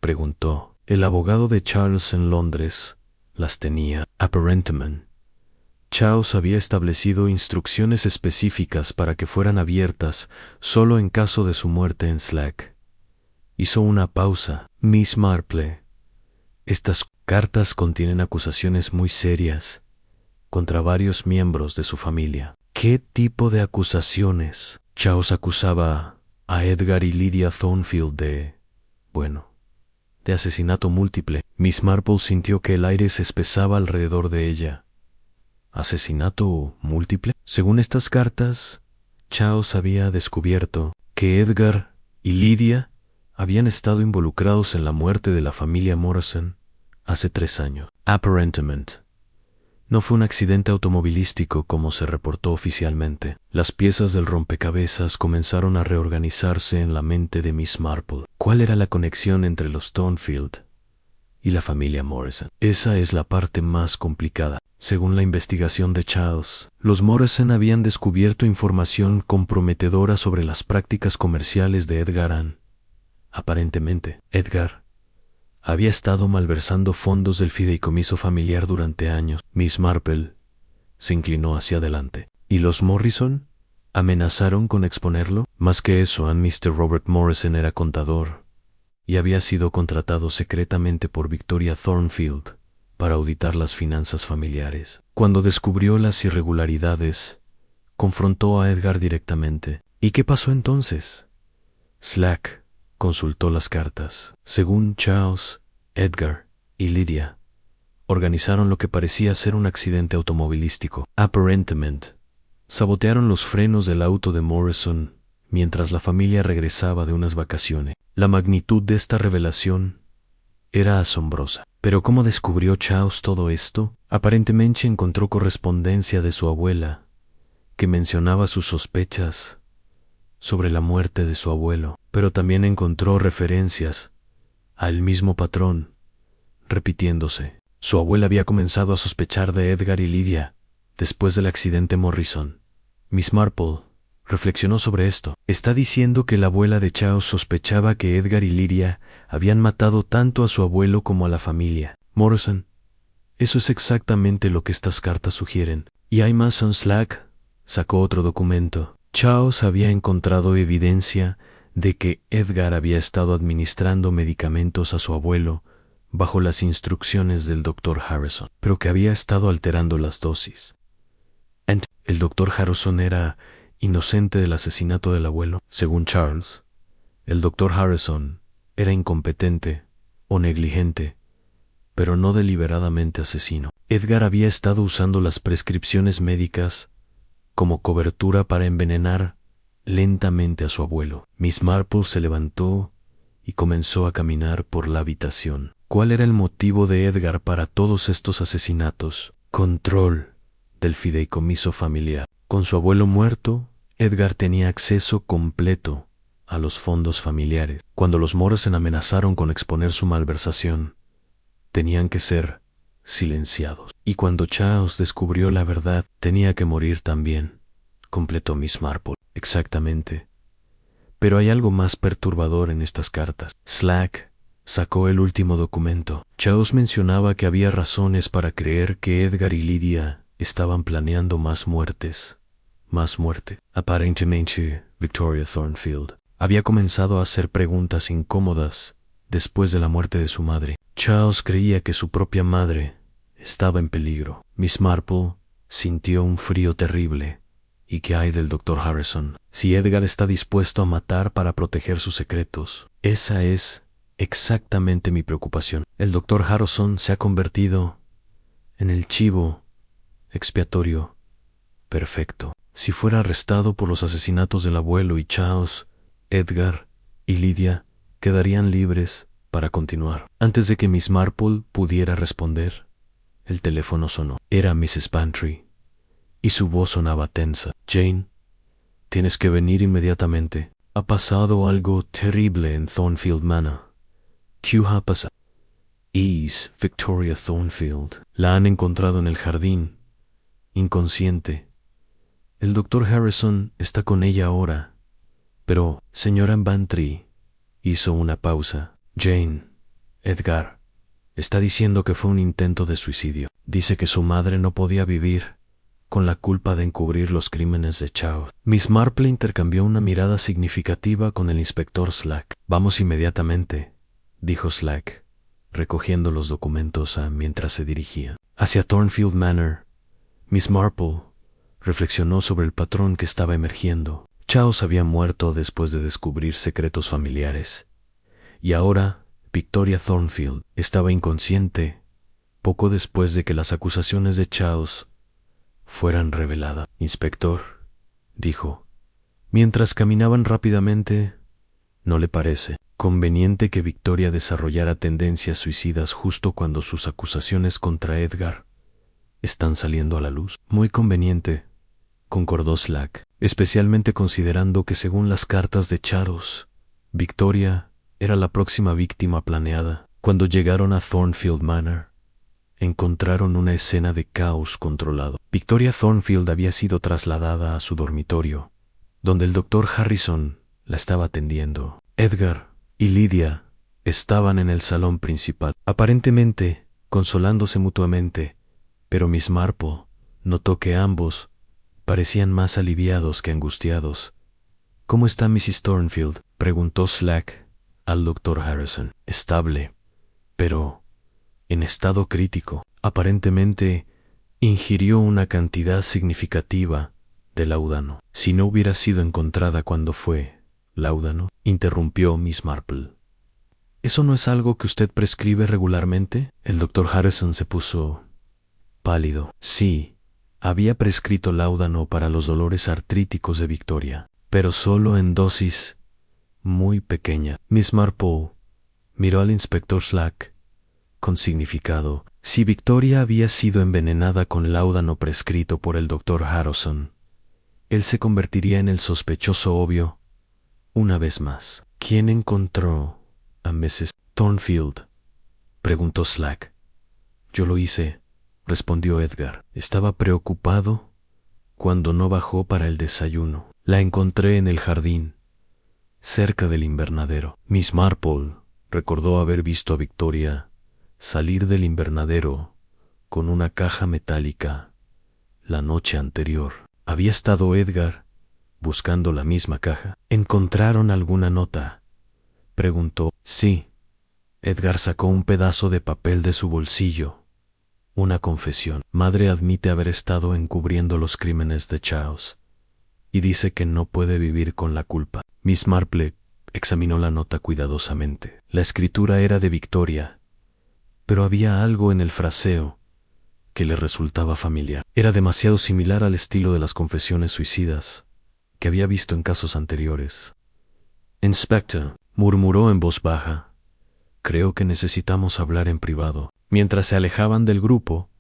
preguntó. El abogado de Charles en Londres las tenía. Aparentemente, Charles había establecido instrucciones específicas para que fueran abiertas solo en caso de su muerte en Slack. Hizo una pausa. Miss Marple, estas cartas contienen acusaciones muy serias contra varios miembros de su familia. ¿Qué tipo de acusaciones? Charles acusaba a Edgar y Lydia Thornfield de asesinato múltiple. Miss Marple sintió que el aire se espesaba alrededor de ella. ¿Asesinato múltiple? Según estas cartas, Charles había descubierto que Edgar y Lydia habían estado involucrados en la muerte de la familia Morrison hace 3 años. Aparentemente, no fue un accidente automovilístico como se reportó oficialmente. Las piezas del rompecabezas comenzaron a reorganizarse en la mente de Miss Marple. ¿Cuál era la conexión entre los Thornfield y la familia Morrison? Esa es la parte más complicada. Según la investigación de Charles, los Morrison habían descubierto información comprometedora sobre las prácticas comerciales de Edgar Ann. Aparentemente, Edgar había estado malversando fondos del fideicomiso familiar durante años. Miss Marple se inclinó hacia adelante. ¿Y los Morrison amenazaron con exponerlo? Más que eso, Mr. Robert Morrison era contador y había sido contratado secretamente por Victoria Thornfield para auditar las finanzas familiares. Cuando descubrió las irregularidades, confrontó a Edgar directamente. ¿Y qué pasó entonces? Slack consultó las cartas. Según Charles, Edgar y Lydia organizaron lo que parecía ser un accidente automovilístico. Aparentemente, sabotearon los frenos del auto de Morrison mientras la familia regresaba de unas vacaciones. La magnitud de esta revelación era asombrosa. Pero ¿cómo descubrió Charles todo esto? Aparentemente encontró correspondencia de su abuela, que mencionaba sus sospechas sobre la muerte de su abuelo, pero también encontró referencias al mismo patrón, repitiéndose. Su abuela había comenzado a sospechar de Edgar y Lydia después del accidente Morrison. Miss Marple reflexionó sobre esto. Está diciendo que la abuela de Charles sospechaba que Edgar y Lydia habían matado tanto a su abuelo como a la familia Morrison. Eso es exactamente lo que estas cartas sugieren. Y Jameson Slack sacó otro documento. Charles había encontrado evidencia de que Edgar había estado administrando medicamentos a su abuelo bajo las instrucciones del Dr. Harrison, pero que había estado alterando las dosis. El Dr. Harrison era inocente del asesinato del abuelo. Según Charles, el Dr. Harrison era incompetente o negligente, pero no deliberadamente asesino. Edgar había estado usando las prescripciones médicas como cobertura para envenenar lentamente a su abuelo. Miss Marple se levantó y comenzó a caminar por la habitación. ¿Cuál era el motivo de Edgar para todos estos asesinatos? Control del fideicomiso familiar. Con su abuelo muerto, Edgar tenía acceso completo a los fondos familiares. Cuando los Morrison amenazaron con exponer su malversación, tenían que ser silenciados. Y cuando Charles descubrió la verdad, tenía que morir también, completó Miss Marple. Exactamente. Pero hay algo más perturbador en estas cartas. Slack sacó el último documento. Charles mencionaba que había razones para creer que Edgar y Lydia estaban planeando más muertes. Más muerte. Aparentemente, Victoria Thornfield había comenzado a hacer preguntas incómodas después de la muerte de su madre. Charles creía que su propia madre estaba en peligro. Miss Marple sintió un frío terrible. ¿Y qué hay del Dr. Harrison? Si Edgar está dispuesto a matar para proteger sus secretos, esa es exactamente mi preocupación. El Dr. Harrison se ha convertido en el chivo expiatorio perfecto. Si fuera arrestado por los asesinatos del abuelo y Charles, Edgar y Lydia quedarían libres para continuar. Antes de que Miss Marple pudiera responder, el teléfono sonó. Era Mrs. Bantry, y su voz sonaba tensa. Jane, tienes que venir inmediatamente. Ha pasado algo terrible en Thornfield Manor. ¿Qué ha pasado? Es Victoria Thornfield. La han encontrado en el jardín, inconsciente. El Dr. Harrison está con ella ahora. Pero, señora Bantry, hizo una pausa. Jane, Edgar, está diciendo que fue un intento de suicidio. Dice que su madre no podía vivir con la culpa de encubrir los crímenes de Charles. Miss Marple intercambió una mirada significativa con el inspector Slack. Vamos inmediatamente, dijo Slack, recogiendo los documentos mientras se dirigían hacia Thornfield Manor. Miss Marple reflexionó sobre el patrón que estaba emergiendo. Charles había muerto después de descubrir secretos familiares. Y ahora, Victoria Thornfield estaba inconsciente poco después de que las acusaciones de Charles fueran reveladas. Inspector, dijo, mientras caminaban rápidamente, ¿no le parece conveniente que Victoria desarrollara tendencias suicidas justo cuando sus acusaciones contra Edgar están saliendo a la luz? Muy conveniente, concordó Slack, especialmente considerando que según las cartas de Charles, Victoria era la próxima víctima planeada. Cuando llegaron a Thornfield Manor, encontraron una escena de caos controlado. Victoria Thornfield había sido trasladada a su dormitorio, donde el Dr. Harrison la estaba atendiendo. Edgar y Lydia estaban en el salón principal, aparentemente consolándose mutuamente, pero Miss Marple notó que ambos parecían más aliviados que angustiados. ¿Cómo está Mrs. Thornfield?, preguntó Slack al Dr. Harrison. Estable, pero en estado crítico. Aparentemente ingirió una cantidad significativa de láudano. Si no hubiera sido encontrada cuando fue láudano, interrumpió Miss Marple. ¿Eso no es algo que usted prescribe regularmente? El Dr. Harrison se puso pálido. Sí, había prescrito láudano para los dolores artríticos de Victoria, pero solo en dosis muy pequeña. Miss Marple miró al inspector Slack con significado. Si Victoria había sido envenenada con láudano prescrito por el doctor Harrison, él se convertiría en el sospechoso obvio una vez más. ¿Quién encontró a Mrs. Thornfield?, preguntó Slack. Yo lo hice, respondió Edgar. Estaba preocupado cuando no bajó para el desayuno. La encontré en el jardín, cerca del invernadero. Miss Marple recordó haber visto a Victoria salir del invernadero con una caja metálica la noche anterior. ¿Había estado Edgar buscando la misma caja? ¿Encontraron alguna nota?, preguntó. Sí. Edgar sacó un pedazo de papel de su bolsillo. Una confesión. Madre admite haber estado encubriendo los crímenes de Charles y dice que no puede vivir con la culpa. Miss Marple examinó la nota cuidadosamente. La escritura era de Victoria, pero había algo en el fraseo que le resultaba familiar. Era demasiado similar al estilo de las confesiones suicidas que había visto en casos anteriores. Inspector, murmuró en voz baja, creo que necesitamos hablar en privado. Mientras se alejaban del grupo,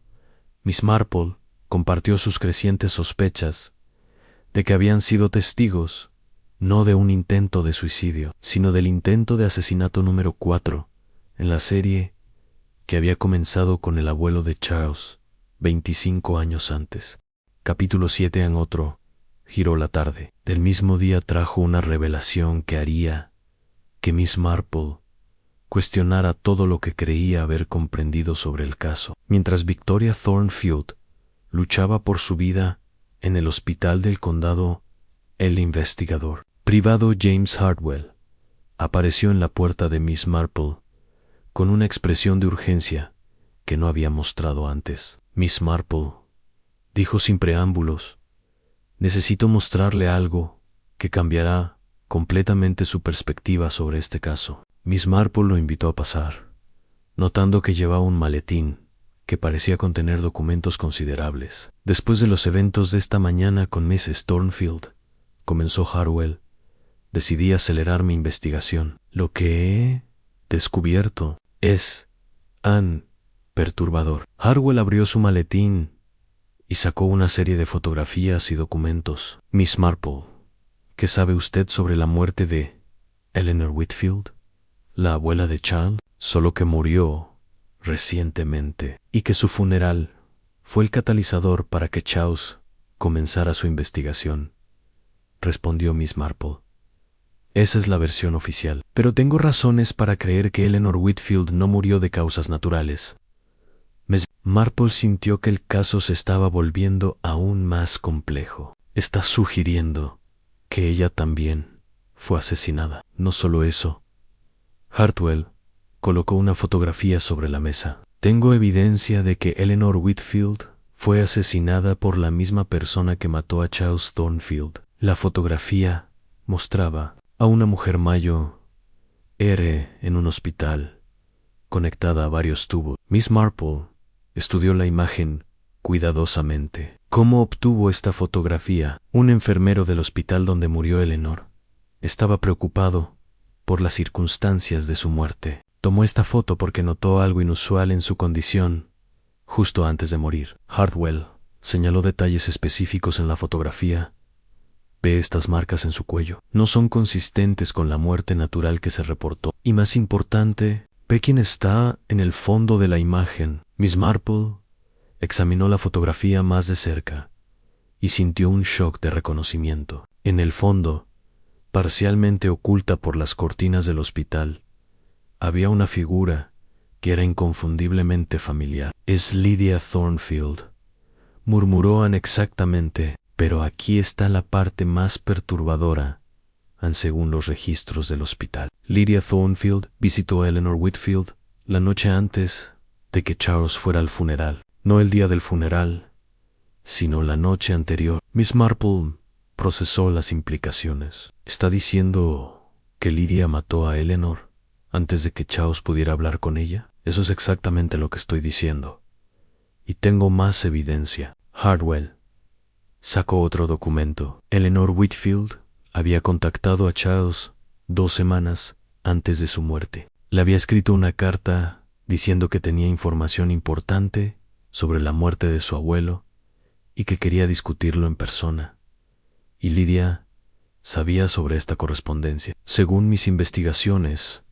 Miss Marple compartió sus crecientes sospechas de que habían sido testigos no de un intento de suicidio, sino del intento de asesinato número 4 en la serie que había comenzado con el abuelo de Charles 25 años antes. Capítulo 7. En otro giró la tarde. Del mismo día trajo una revelación que haría que Miss Marple cuestionara todo lo que creía haber comprendido sobre el caso. Mientras Victoria Thornfield luchaba por su vida en el hospital del condado, el investigador privado James Hartwell apareció en la puerta de Miss Marple con una expresión de urgencia que no había mostrado antes. Miss Marple, dijo sin preámbulos, necesito mostrarle algo que cambiará completamente su perspectiva sobre este caso. Miss Marple lo invitó a pasar, notando que llevaba un maletín que parecía contener documentos considerables. Después de los eventos de esta mañana con Mrs. Thornfield, comenzó Hartwell, decidí acelerar mi investigación. Lo que he descubierto es perturbador. Hartwell abrió su maletín y sacó una serie de fotografías y documentos. Miss Marple, ¿qué sabe usted sobre la muerte de Eleanor Whitfield, la abuela de Charles? Solo que murió recientemente y que su funeral fue el catalizador para que Charles comenzara su investigación, respondió Miss Marple. Esa es la versión oficial, pero tengo razones para creer que Eleanor Whitfield no murió de causas naturales. Miss Marple sintió que el caso se estaba volviendo aún más complejo. Está sugiriendo que ella también fue asesinada. No solo eso. Hartwell colocó una fotografía sobre la mesa. Tengo evidencia de que Eleanor Whitfield fue asesinada por la misma persona que mató a Charles Thornfield. La fotografía mostraba a una mujer mayor en un hospital, conectada a varios tubos. Miss Marple estudió la imagen cuidadosamente. ¿Cómo obtuvo esta fotografía? Un enfermero del hospital donde murió Eleanor estaba preocupado por las circunstancias de su muerte. Tomó esta foto porque notó algo inusual en su condición justo antes de morir. Hartwell señaló detalles específicos en la fotografía. Ve estas marcas en su cuello. No son consistentes con la muerte natural que se reportó. Y más importante, ve quién está en el fondo de la imagen. Miss Marple examinó la fotografía más de cerca y sintió un shock de reconocimiento. En el fondo, parcialmente oculta por las cortinas del hospital, había una figura que era inconfundiblemente familiar. Es Lydia Thornfield, murmuró Anne exactamente, pero aquí está la parte más perturbadora, según los registros del hospital. Lydia Thornfield visitó a Eleanor Whitfield la noche antes de que Charles fuera al funeral. No el día del funeral, sino la noche anterior. Miss Marple procesó las implicaciones. ¿Está diciendo que Lydia mató a Eleanor antes de que Charles pudiera hablar con ella? Eso es exactamente lo que estoy diciendo. Y tengo más evidencia. Hartwell sacó otro documento. Eleanor Whitfield había contactado a Charles 2 semanas antes de su muerte. Le había escrito una carta diciendo que tenía información importante sobre la muerte de su abuelo y que quería discutirlo en persona. Y Lydia sabía sobre esta correspondencia. Según mis investigaciones,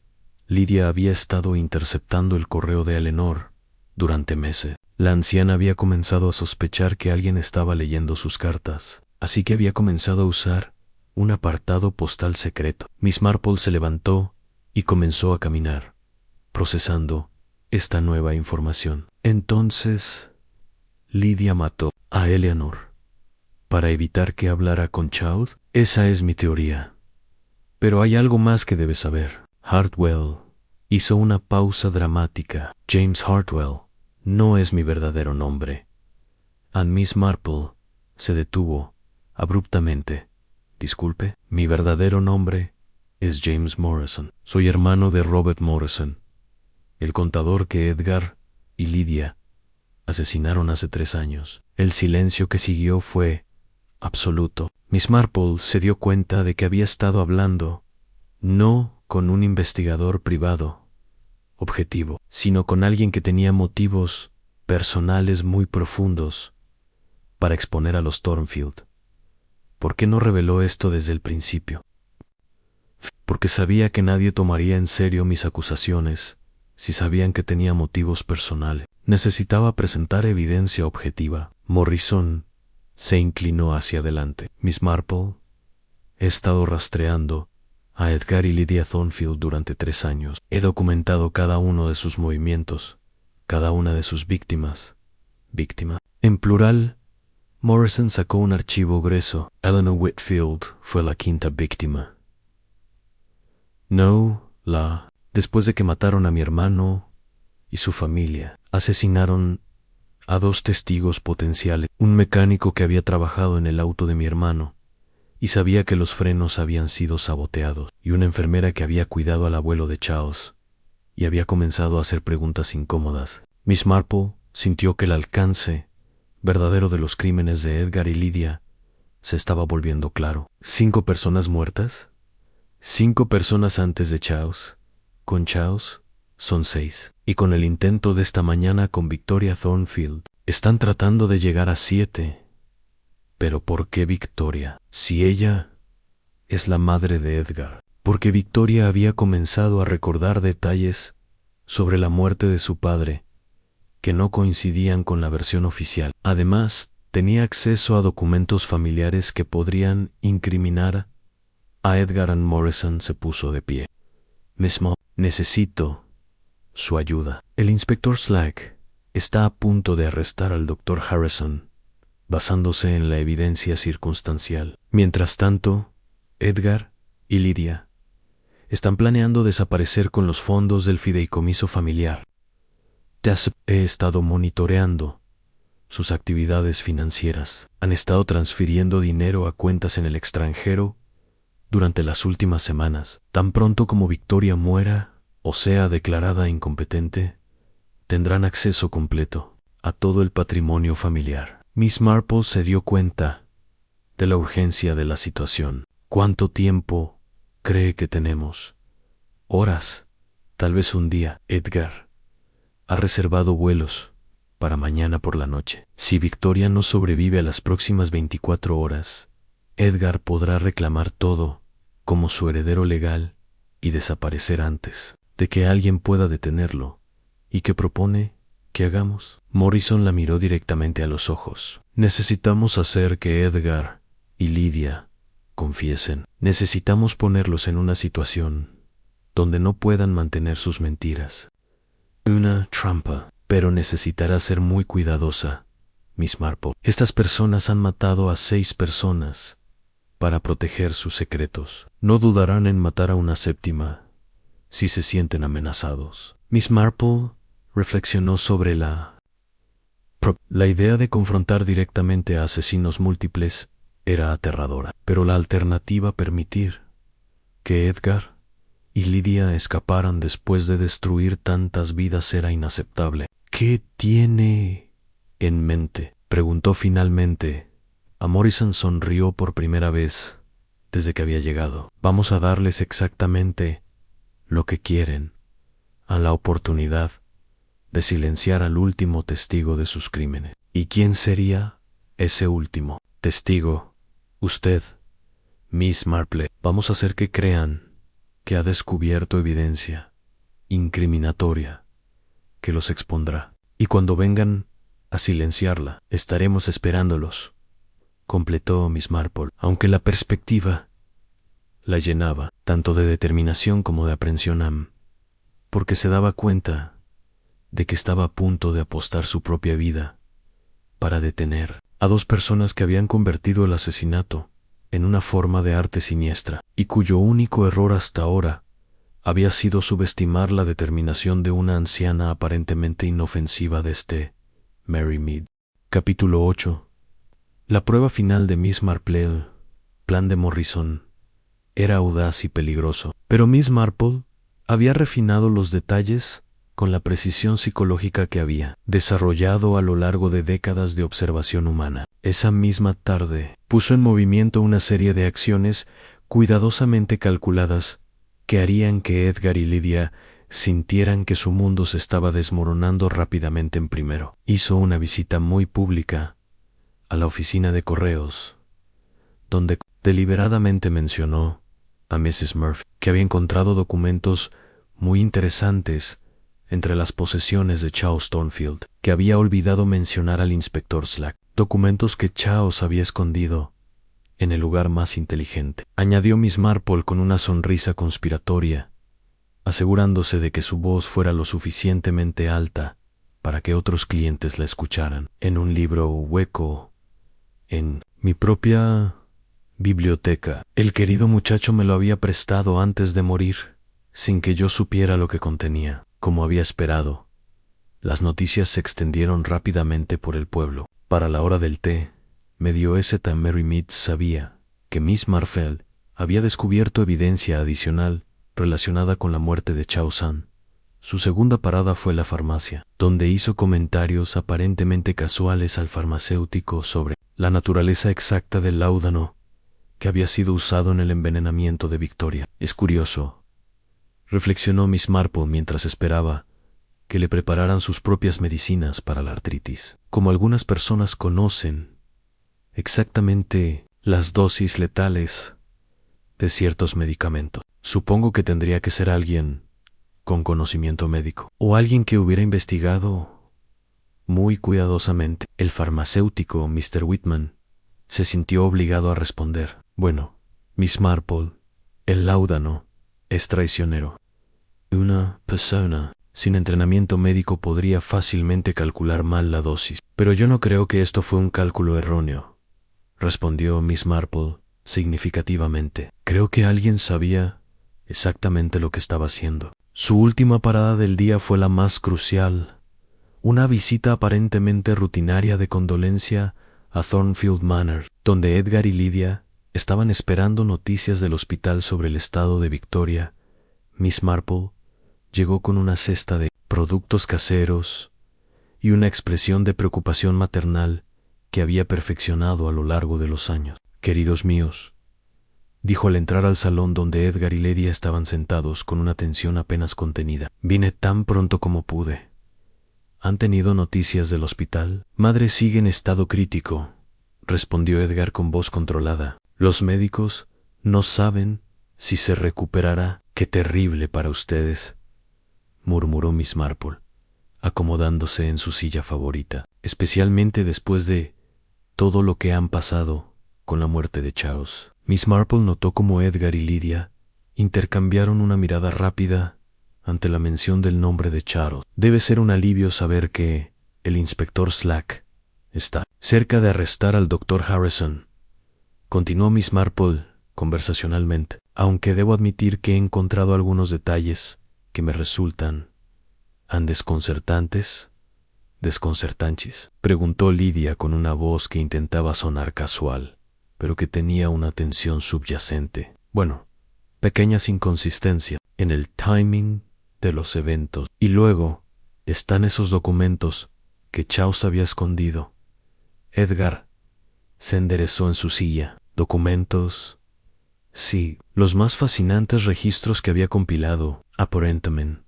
Lydia había estado interceptando el correo de Eleanor durante meses. La anciana había comenzado a sospechar que alguien estaba leyendo sus cartas, así que había comenzado a usar un apartado postal secreto. Miss Marple se levantó y comenzó a caminar, procesando esta nueva información. Entonces, Lydia mató a Eleanor para evitar que hablara con Charles. Esa es mi teoría. Pero hay algo más que debes saber. Hartwell hizo una pausa dramática. James Hartwell no es mi verdadero nombre. And Miss Marple se detuvo abruptamente. Disculpe, mi verdadero nombre es James Morrison. Soy hermano de Robert Morrison, el contador que Edgar y Lydia asesinaron hace 3 años. El silencio que siguió fue absoluto. Miss Marple se dio cuenta de que había estado hablando no con un investigador privado objetivo, sino con alguien que tenía motivos personales muy profundos para exponer a los Thornfield. ¿Por qué no reveló esto desde el principio? Porque sabía que nadie tomaría en serio mis acusaciones si sabían que tenía motivos personales. Necesitaba presentar evidencia objetiva. Morrison se inclinó hacia adelante. Miss Marple, he estado rastreando a Edgar y Lydia Thornfield durante 3 años. He documentado cada uno de sus movimientos, cada una de sus víctimas. Víctima. En plural, Morrison sacó un archivo grueso. Eleanor Whitfield fue la 5ª víctima. Después de que mataron a mi hermano y su familia, asesinaron a 2 testigos potenciales, un mecánico que había trabajado en el auto de mi hermano y sabía que los frenos habían sido saboteados, y una enfermera que había cuidado al abuelo de Charles y había comenzado a hacer preguntas incómodas. Miss Marple sintió que el alcance verdadero de los crímenes de Edgar y Lydia se estaba volviendo claro. 5 personas muertas, 5 personas antes de Charles. Con Charles son 6. Y con el intento de esta mañana con Victoria Thornfield, están tratando de llegar a 7. Pero ¿por qué Victoria? Si ella es la madre de Edgar. Porque Victoria había comenzado a recordar detalles sobre la muerte de su padre que no coincidían con la versión oficial. Además, tenía acceso a documentos familiares que podrían incriminar a Edgar. And Morrison se puso de pie. Mismo, necesito su ayuda. El inspector Slack está a punto de arrestar al Dr. Harrison, basándose en la evidencia circunstancial. Mientras tanto, Edgar y Lydia están planeando desaparecer con los fondos del fideicomiso familiar. He estado monitoreando sus actividades financieras. Han estado transfiriendo dinero a cuentas en el extranjero durante las últimas semanas. Tan pronto como Victoria muera o sea declarada incompetente, tendrán acceso completo a todo el patrimonio familiar. Miss Marple se dio cuenta de la urgencia de la situación. ¿Cuánto tiempo cree que tenemos? Horas, tal vez un día. Edgar ha reservado vuelos para mañana por la noche. Si Victoria no sobrevive a las próximas 24 horas, Edgar podrá reclamar todo como su heredero legal y desaparecer antes de que alguien pueda detenerlo. ¿Y qué propone que hagamos? Morrison la miró directamente a los ojos. Necesitamos hacer que Edgar y Lydia confiesen. Necesitamos ponerlos en una situación donde no puedan mantener sus mentiras. Una trampa, pero necesitará ser muy cuidadosa, Miss Marple. Estas personas han matado a 6 personas para proteger sus secretos. No dudarán en matar a una 7ª si se sienten amenazados. Miss Marple reflexionó sobre la idea de confrontar directamente a asesinos múltiples era aterradora, pero la alternativa, permitir que Edgar y Lydia escaparan después de destruir tantas vidas, era inaceptable. ¿Qué tiene en mente?, preguntó finalmente. A Morrison sonrió por primera vez desde que había llegado. Vamos a darles exactamente lo que quieren, a la oportunidad de silenciar al último testigo de sus crímenes. ¿Y quién sería ese último testigo? Usted, Miss Marple. Vamos a hacer que crean que ha descubierto evidencia incriminatoria que los expondrá. Y cuando vengan a silenciarla, estaremos esperándolos, completó Miss Marple, aunque la perspectiva la llenaba tanto de determinación como de aprensión, porque se daba cuenta de que estaba a punto de apostar su propia vida para detener a dos personas que habían convertido el asesinato en una forma de arte siniestra, y cuyo único error hasta ahora había sido subestimar la determinación de una anciana aparentemente inofensiva Mary Mead. Capítulo 8. La prueba final de Miss Marple, el plan de Morrison, era audaz y peligroso, pero Miss Marple había refinado los detalles con la precisión psicológica que había desarrollado a lo largo de décadas de observación humana. Esa misma tarde puso en movimiento una serie de acciones cuidadosamente calculadas que harían que Edgar y Lydia sintieran que su mundo se estaba desmoronando rápidamente. Primero, hizo una visita muy pública a la oficina de correos, donde deliberadamente mencionó a Mrs. Murphy que había encontrado documentos muy interesantes entre las posesiones de Charles Thornfield, que había olvidado mencionar al inspector Slack, documentos que Charles había escondido en el lugar más inteligente, añadió Miss Marple con una sonrisa conspiratoria, asegurándose de que su voz fuera lo suficientemente alta para que otros clientes la escucharan. En un libro hueco, en mi propia biblioteca, el querido muchacho me lo había prestado antes de morir, sin que yo supiera lo que contenía. Como había esperado, las noticias se extendieron rápidamente por el pueblo. Para la hora del té, medio Mary Mead sabía que Miss Marple había descubierto evidencia adicional relacionada con la muerte de Chao San. Su segunda parada fue la farmacia, donde hizo comentarios aparentemente casuales al farmacéutico sobre la naturaleza exacta del láudano que había sido usado en el envenenamiento de Victoria. Es curioso, reflexionó Miss Marple mientras esperaba que le prepararan sus propias medicinas para la artritis. Como algunas personas conocen exactamente las dosis letales de ciertos medicamentos, supongo que tendría que ser alguien con conocimiento médico, o alguien que hubiera investigado muy cuidadosamente. El farmacéutico, Mr. Whitman, se sintió obligado a responder. Bueno, Miss Marple, el láudano es traicionero. Una persona sin entrenamiento médico podría fácilmente calcular mal la dosis, pero yo no creo que esto fue un cálculo erróneo, respondió Miss Marple significativamente. Creo que alguien sabía exactamente lo que estaba haciendo. Su última parada del día fue la más crucial, una visita aparentemente rutinaria de condolencia a Thornfield Manor, donde Edgar y Lydia estaban esperando noticias del hospital sobre el estado de Victoria. Miss Marple llegó con una cesta de productos caseros y una expresión de preocupación maternal que había perfeccionado a lo largo de los años. Queridos míos, dijo al entrar al salón donde Edgar y Lydia estaban sentados con una tensión apenas contenida. Vine tan pronto como pude. ¿Han tenido noticias del hospital? Madre sigue en estado crítico, respondió Edgar con voz controlada. Los médicos no saben si se recuperará. Qué terrible para ustedes, murmuró Miss Marple, acomodándose en su silla favorita, especialmente después de todo lo que han pasado con la muerte de Charles. Miss Marple notó cómo Edgar y Lydia intercambiaron una mirada rápida ante la mención del nombre de Charles. Debe ser un alivio saber que el inspector Slack está cerca de arrestar al Dr. Harrison, continuó Miss Marple conversacionalmente, aunque debo admitir que he encontrado algunos detalles que me resultan desconcertantes. Preguntó Lydia con una voz que intentaba sonar casual, pero que tenía una tensión subyacente. Bueno, pequeñas inconsistencias en el timing de los eventos. Y luego están esos documentos que Charles había escondido. Edgar se enderezó en su silla. Documentos Sí, los más fascinantes registros que había compilado, aparentemente.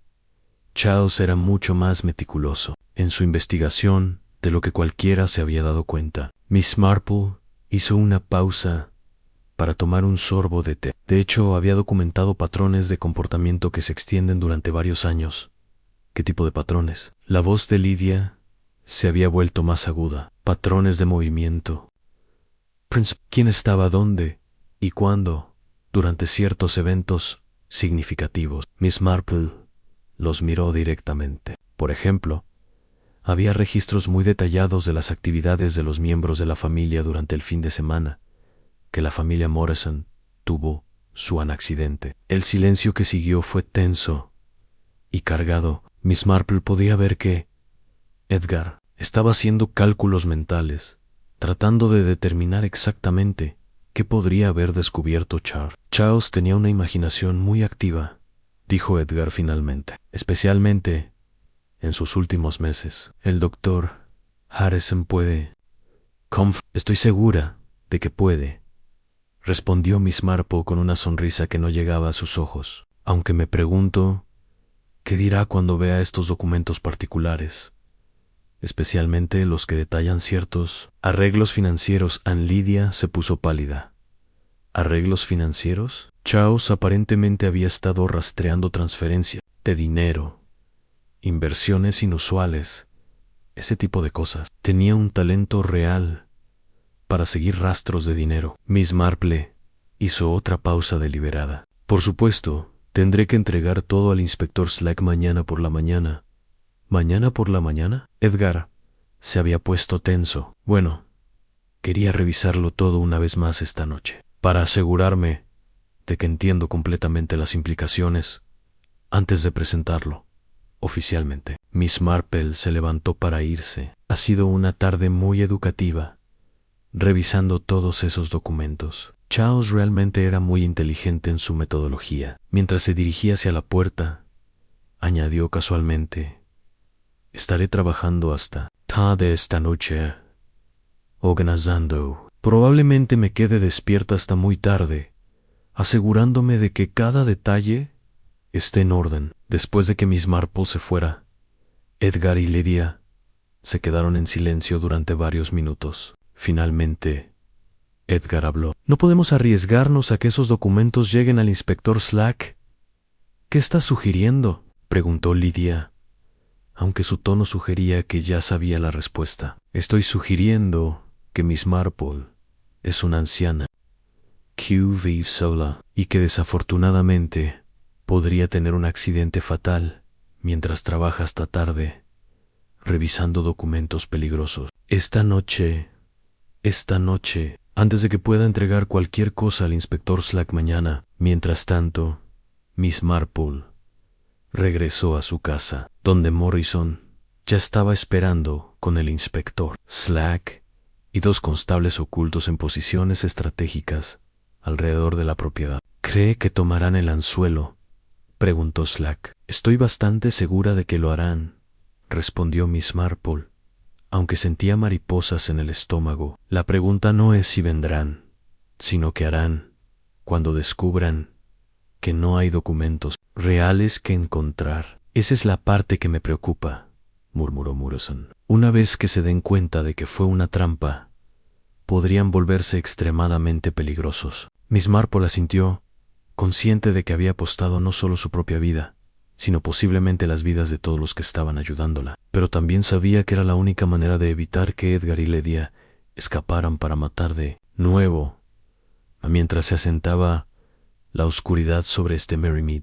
Charles era mucho más meticuloso en su investigación de lo que cualquiera se había dado cuenta. Miss Marple hizo una pausa para tomar un sorbo de té. De hecho, había documentado patrones de comportamiento que se extienden durante varios años. ¿Qué tipo de patrones? La voz de Lydia se había vuelto más aguda. Patrones de movimiento. ¿Quién estaba dónde y cuándo durante ciertos eventos significativos? Miss Marple los miró directamente. Por ejemplo, había registros muy detallados de las actividades de los miembros de la familia durante el fin de semana que la familia Morrison tuvo su accidente. El silencio que siguió fue tenso y cargado. Miss Marple podía ver que Edgar estaba haciendo cálculos mentales, tratando de determinar exactamente qué podría haber descubierto Charles. Charles tenía una imaginación muy activa, dijo Edgar finalmente, especialmente en sus últimos meses. El doctor Harrison puede... Estoy segura de que puede, respondió Miss Marple con una sonrisa que no llegaba a sus ojos. Aunque me pregunto qué dirá cuando vea estos documentos particulares, especialmente los que detallan ciertos arreglos financieros. Lydia se puso pálida. ¿Arreglos financieros? Charles aparentemente había estado rastreando transferencias de dinero, inversiones inusuales, ese tipo de cosas. Tenía un talento real para seguir rastros de dinero. Miss Marple hizo otra pausa deliberada. Por supuesto, tendré que entregar todo al inspector Slack mañana por la mañana. ¿Mañana por la mañana? Edgar se había puesto tenso. Bueno, quería revisarlo todo una vez más esta noche, para asegurarme de que entiendo completamente las implicaciones antes de presentarlo oficialmente. Miss Marple se levantó para irse. Ha sido una tarde muy educativa, revisando todos esos documentos. Charles realmente era muy inteligente en su metodología. Mientras se dirigía hacia la puerta, añadió casualmente: estaré trabajando hasta tarde esta noche, organizando. Probablemente me quede despierta hasta muy tarde, asegurándome de que cada detalle esté en orden. Después de que Miss Marple se fuera, Edgar y Lydia se quedaron en silencio durante varios minutos. Finalmente, Edgar habló. ¿No podemos arriesgarnos a que esos documentos lleguen al inspector Slack? ¿Qué estás sugiriendo?, preguntó Lydia, aunque su tono sugería que ya sabía la respuesta. Estoy sugiriendo que Miss Marple es una anciana que vive sola y que desafortunadamente podría tener un accidente fatal mientras trabaja hasta tarde, revisando documentos peligrosos. Esta noche, antes de que pueda entregar cualquier cosa al inspector Slack mañana. Mientras tanto, Miss Marple regresó a su casa, donde Morrison ya estaba esperando con el inspector Slack y dos constables ocultos en posiciones estratégicas alrededor de la propiedad. ¿Cree que tomarán el anzuelo?, preguntó Slack. Estoy bastante segura de que lo harán, respondió Miss Marple, aunque sentía mariposas en el estómago. La pregunta no es si vendrán, sino qué harán cuando descubran que no hay documentos reales que encontrar. Esa es la parte que me preocupa, murmuró Morrison. Una vez que se den cuenta de que fue una trampa, podrían volverse extremadamente peligrosos. Miss Marple asintió, consciente de que había apostado no solo su propia vida, sino posiblemente las vidas de todos los que estaban ayudándola. Pero también sabía que era la única manera de evitar que Edgar y Lydia escaparan para matar de nuevo. Mientras se asentaba la oscuridad sobre Merrymead,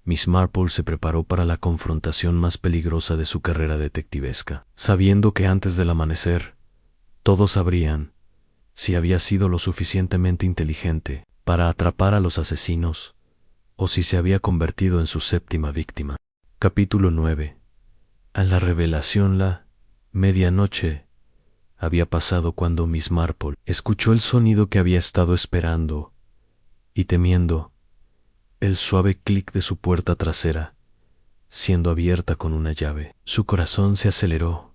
Miss Marple se preparó para la confrontación más peligrosa de su carrera detectivesca, sabiendo que antes del amanecer todos sabrían si había sido lo suficientemente inteligente para atrapar a los asesinos o si se había convertido en su séptima víctima. Capítulo 9. A la revelación. La medianoche había pasado cuando Miss Marple escuchó el sonido que había estado esperando y temiendo, el suave clic de su puerta trasera, siendo abierta con una llave. Su corazón se aceleró,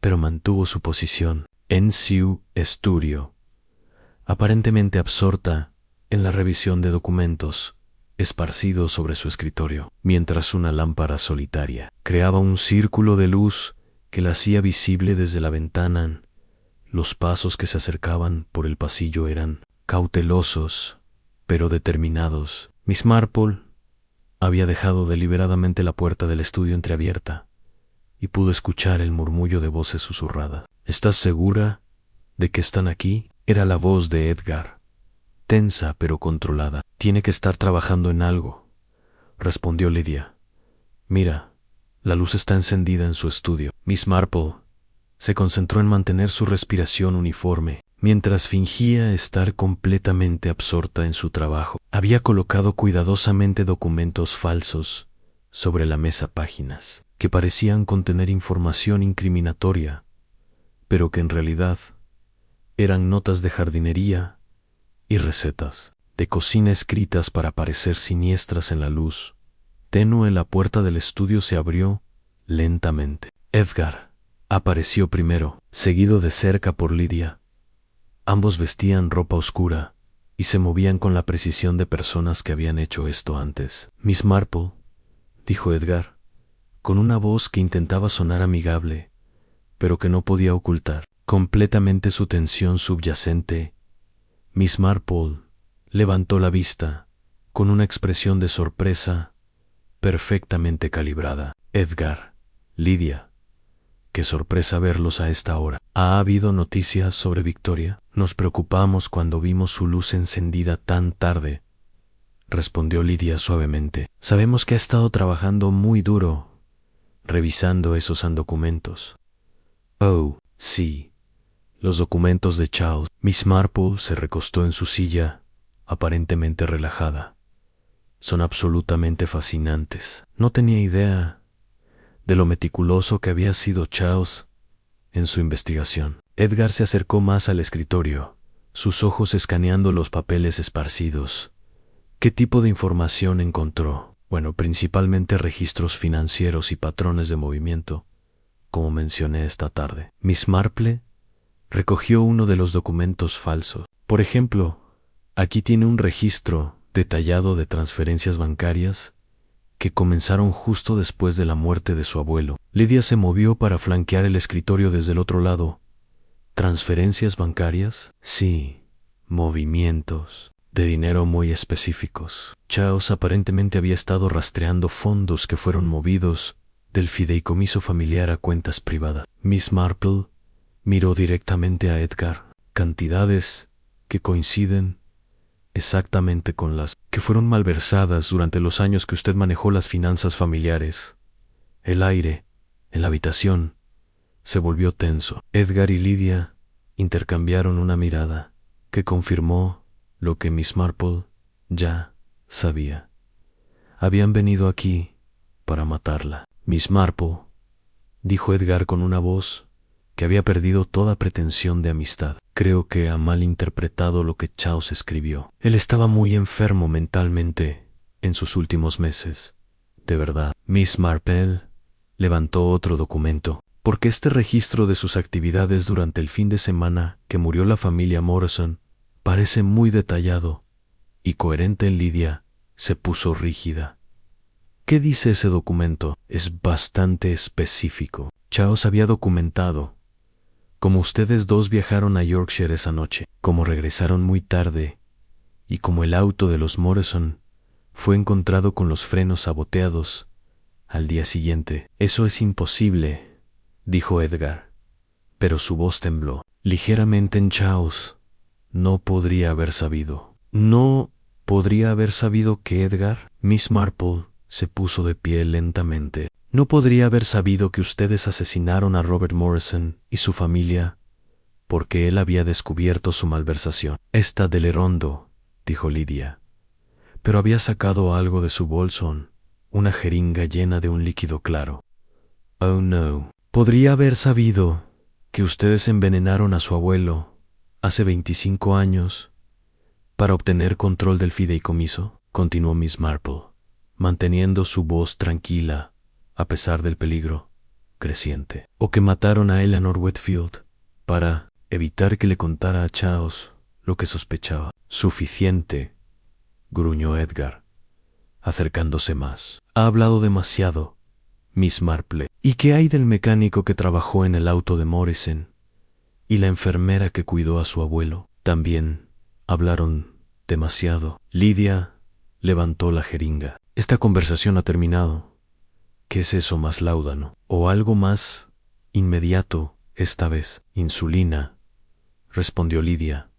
pero mantuvo su posición en su estudio, aparentemente absorta en la revisión de documentos esparcidos sobre su escritorio, mientras una lámpara solitaria creaba un círculo de luz que la hacía visible desde la ventana. Los pasos que se acercaban por el pasillo eran cautelosos, pero determinados. Miss Marple había dejado deliberadamente la puerta del estudio entreabierta y pudo escuchar el murmullo de voces susurradas. ¿Estás segura de que están aquí? Era la voz de Edgar, tensa pero controlada. Tiene que estar trabajando en algo, respondió Lydia. Mira, la luz está encendida en su estudio. Miss Marple se concentró en mantener su respiración uniforme, mientras fingía estar completamente absorta en su trabajo. Había colocado cuidadosamente documentos falsos sobre la mesa, páginas que parecían contener información incriminatoria, pero que en realidad eran notas de jardinería y recetas de cocina escritas para parecer siniestras en la luz tenue. La puerta del estudio se abrió lentamente. Edgar apareció primero, seguido de cerca por Lydia. Ambos vestían ropa oscura y se movían con la precisión de personas que habían hecho esto antes. Miss Marple, dijo Edgar, con una voz que intentaba sonar amigable, pero que no podía ocultar completamente su tensión subyacente. Miss Marple levantó la vista con una expresión de sorpresa perfectamente calibrada. Edgar, Lydia, qué sorpresa verlos a esta hora. ¿Ha habido noticias sobre Victoria? Nos preocupamos cuando vimos su luz encendida tan tarde, respondió Lydia suavemente. Sabemos que ha estado trabajando muy duro, revisando esos documentos. Oh, sí, los documentos de Charles. Miss Marple se recostó en su silla, aparentemente relajada. Son absolutamente fascinantes. No tenía idea de lo meticuloso que había sido Charles en su investigación. Edgar se acercó más al escritorio, sus ojos escaneando los papeles esparcidos. ¿Qué tipo de información encontró? Bueno, principalmente registros financieros y patrones de movimiento, como mencioné esta tarde. Miss Marple recogió uno de los documentos falsos. Por ejemplo, aquí tiene un registro detallado de transferencias bancarias que comenzaron justo después de la muerte de su abuelo. Lydia se movió para flanquear el escritorio desde el otro lado. ¿Transferencias bancarias? Sí, movimientos de dinero muy específicos. Charles aparentemente había estado rastreando fondos que fueron movidos del fideicomiso familiar a cuentas privadas. Miss Marple miró directamente a Edgar. Cantidades que coinciden exactamente con las que fueron malversadas durante los años que usted manejó las finanzas familiares. El aire en la habitación se volvió tenso. Edgar y Lydia intercambiaron una mirada que confirmó lo que Miss Marple ya sabía. Habían venido aquí para matarla. Miss Marple, dijo Edgar con una voz que había perdido toda pretensión de amistad. Creo que ha malinterpretado lo que Charles escribió. Él estaba muy enfermo mentalmente en sus últimos meses. De verdad. Miss Marple levantó otro documento, porque este registro de sus actividades durante el fin de semana que murió la familia Morrison parece muy detallado y coherente. Lydia se puso rígida. ¿Qué dice ese documento? Es bastante específico. Charles había documentado cómo ustedes dos viajaron a Yorkshire esa noche, cómo regresaron muy tarde y cómo el auto de los Morrison fue encontrado con los frenos saboteados al día siguiente. Eso es imposible, dijo Edgar, pero su voz tembló ligeramente. En Charles no podría haber sabido. ¿No podría haber sabido que Edgar? Miss Marple se puso de pie lentamente. No podría haber sabido que ustedes asesinaron a Robert Morrison y su familia porque él había descubierto su malversación. Está del Rondo, dijo Lydia, pero había sacado algo de su bolso, una jeringa llena de un líquido claro. Oh no. Podría haber sabido que ustedes envenenaron a su abuelo hace 25 años para obtener control del fideicomiso, continuó Miss Marple, manteniendo su voz tranquila a pesar del peligro creciente. O que mataron a Eleanor Whitfield para evitar que le contara a Charles lo que sospechaba. Suficiente, gruñó Edgar, acercándose más. Ha hablado demasiado, Miss Marple. ¿Y qué hay del mecánico que trabajó en el auto de Morrison? ¿Y la enfermera que cuidó a su abuelo? También hablaron demasiado. Lidia levantó la jeringa. Esta conversación ha terminado. ¿Qué es eso más láudano? ¿O algo más inmediato esta vez? Insulina, respondió Lidia,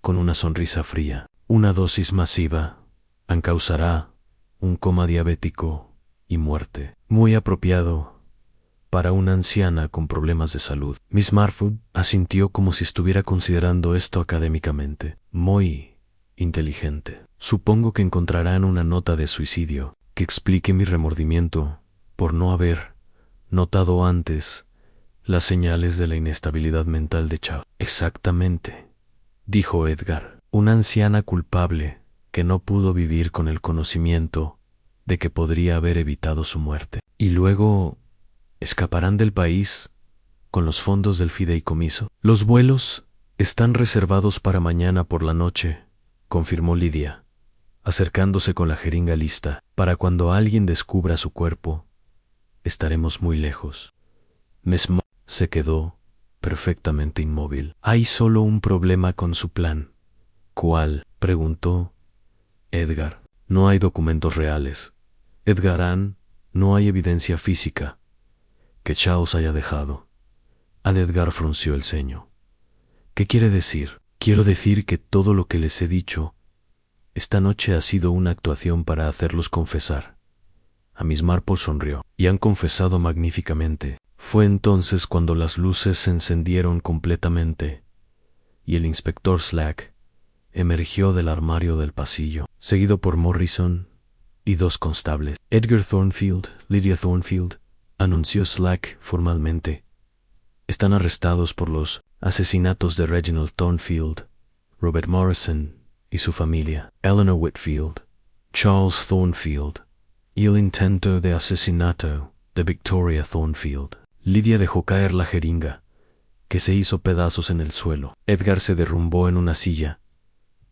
con una sonrisa fría. Una dosis masiva causará un coma diabético y muerte. Muy apropiado para una anciana con problemas de salud. Miss Marple asintió como si estuviera considerando esto académicamente. Muy inteligente. Supongo que encontrarán una nota de suicidio que explique mi remordimiento por no haber notado antes las señales de la inestabilidad mental de Chao. Exactamente, dijo Edgar. Una anciana culpable que no pudo vivir con el conocimiento de que podría haber evitado su muerte. Y luego escaparán del país con los fondos del fideicomiso. Los vuelos están reservados para mañana por la noche, confirmó Lidia, acercándose con la jeringa lista. Para cuando alguien descubra su cuerpo, estaremos muy lejos. Miss Marple se quedó perfectamente inmóvil. Hay solo un problema con su plan. ¿Cuál?, preguntó Edgar. No hay documentos reales. Edgar Ann, no hay evidencia física que Charles haya dejado. Edgar frunció el ceño. ¿Qué quiere decir? Quiero decir que todo lo que les he dicho esta noche ha sido una actuación para hacerlos confesar. A Miss Marple sonrió. Y han confesado magníficamente. Fue entonces cuando las luces se encendieron completamente y el inspector Slack emergió del armario del pasillo, seguido por Morrison y dos constables. Edgar Thornfield, Lydia Thornfield, anunció Slack formalmente. Están arrestados por los asesinatos de Reginald Thornfield, Robert Morrison y su familia, Eleanor Whitfield, Charles Thornfield y el intento de asesinato de Victoria Thornfield. Lidia dejó caer la jeringa, que se hizo pedazos en el suelo. Edgar se derrumbó en una silla,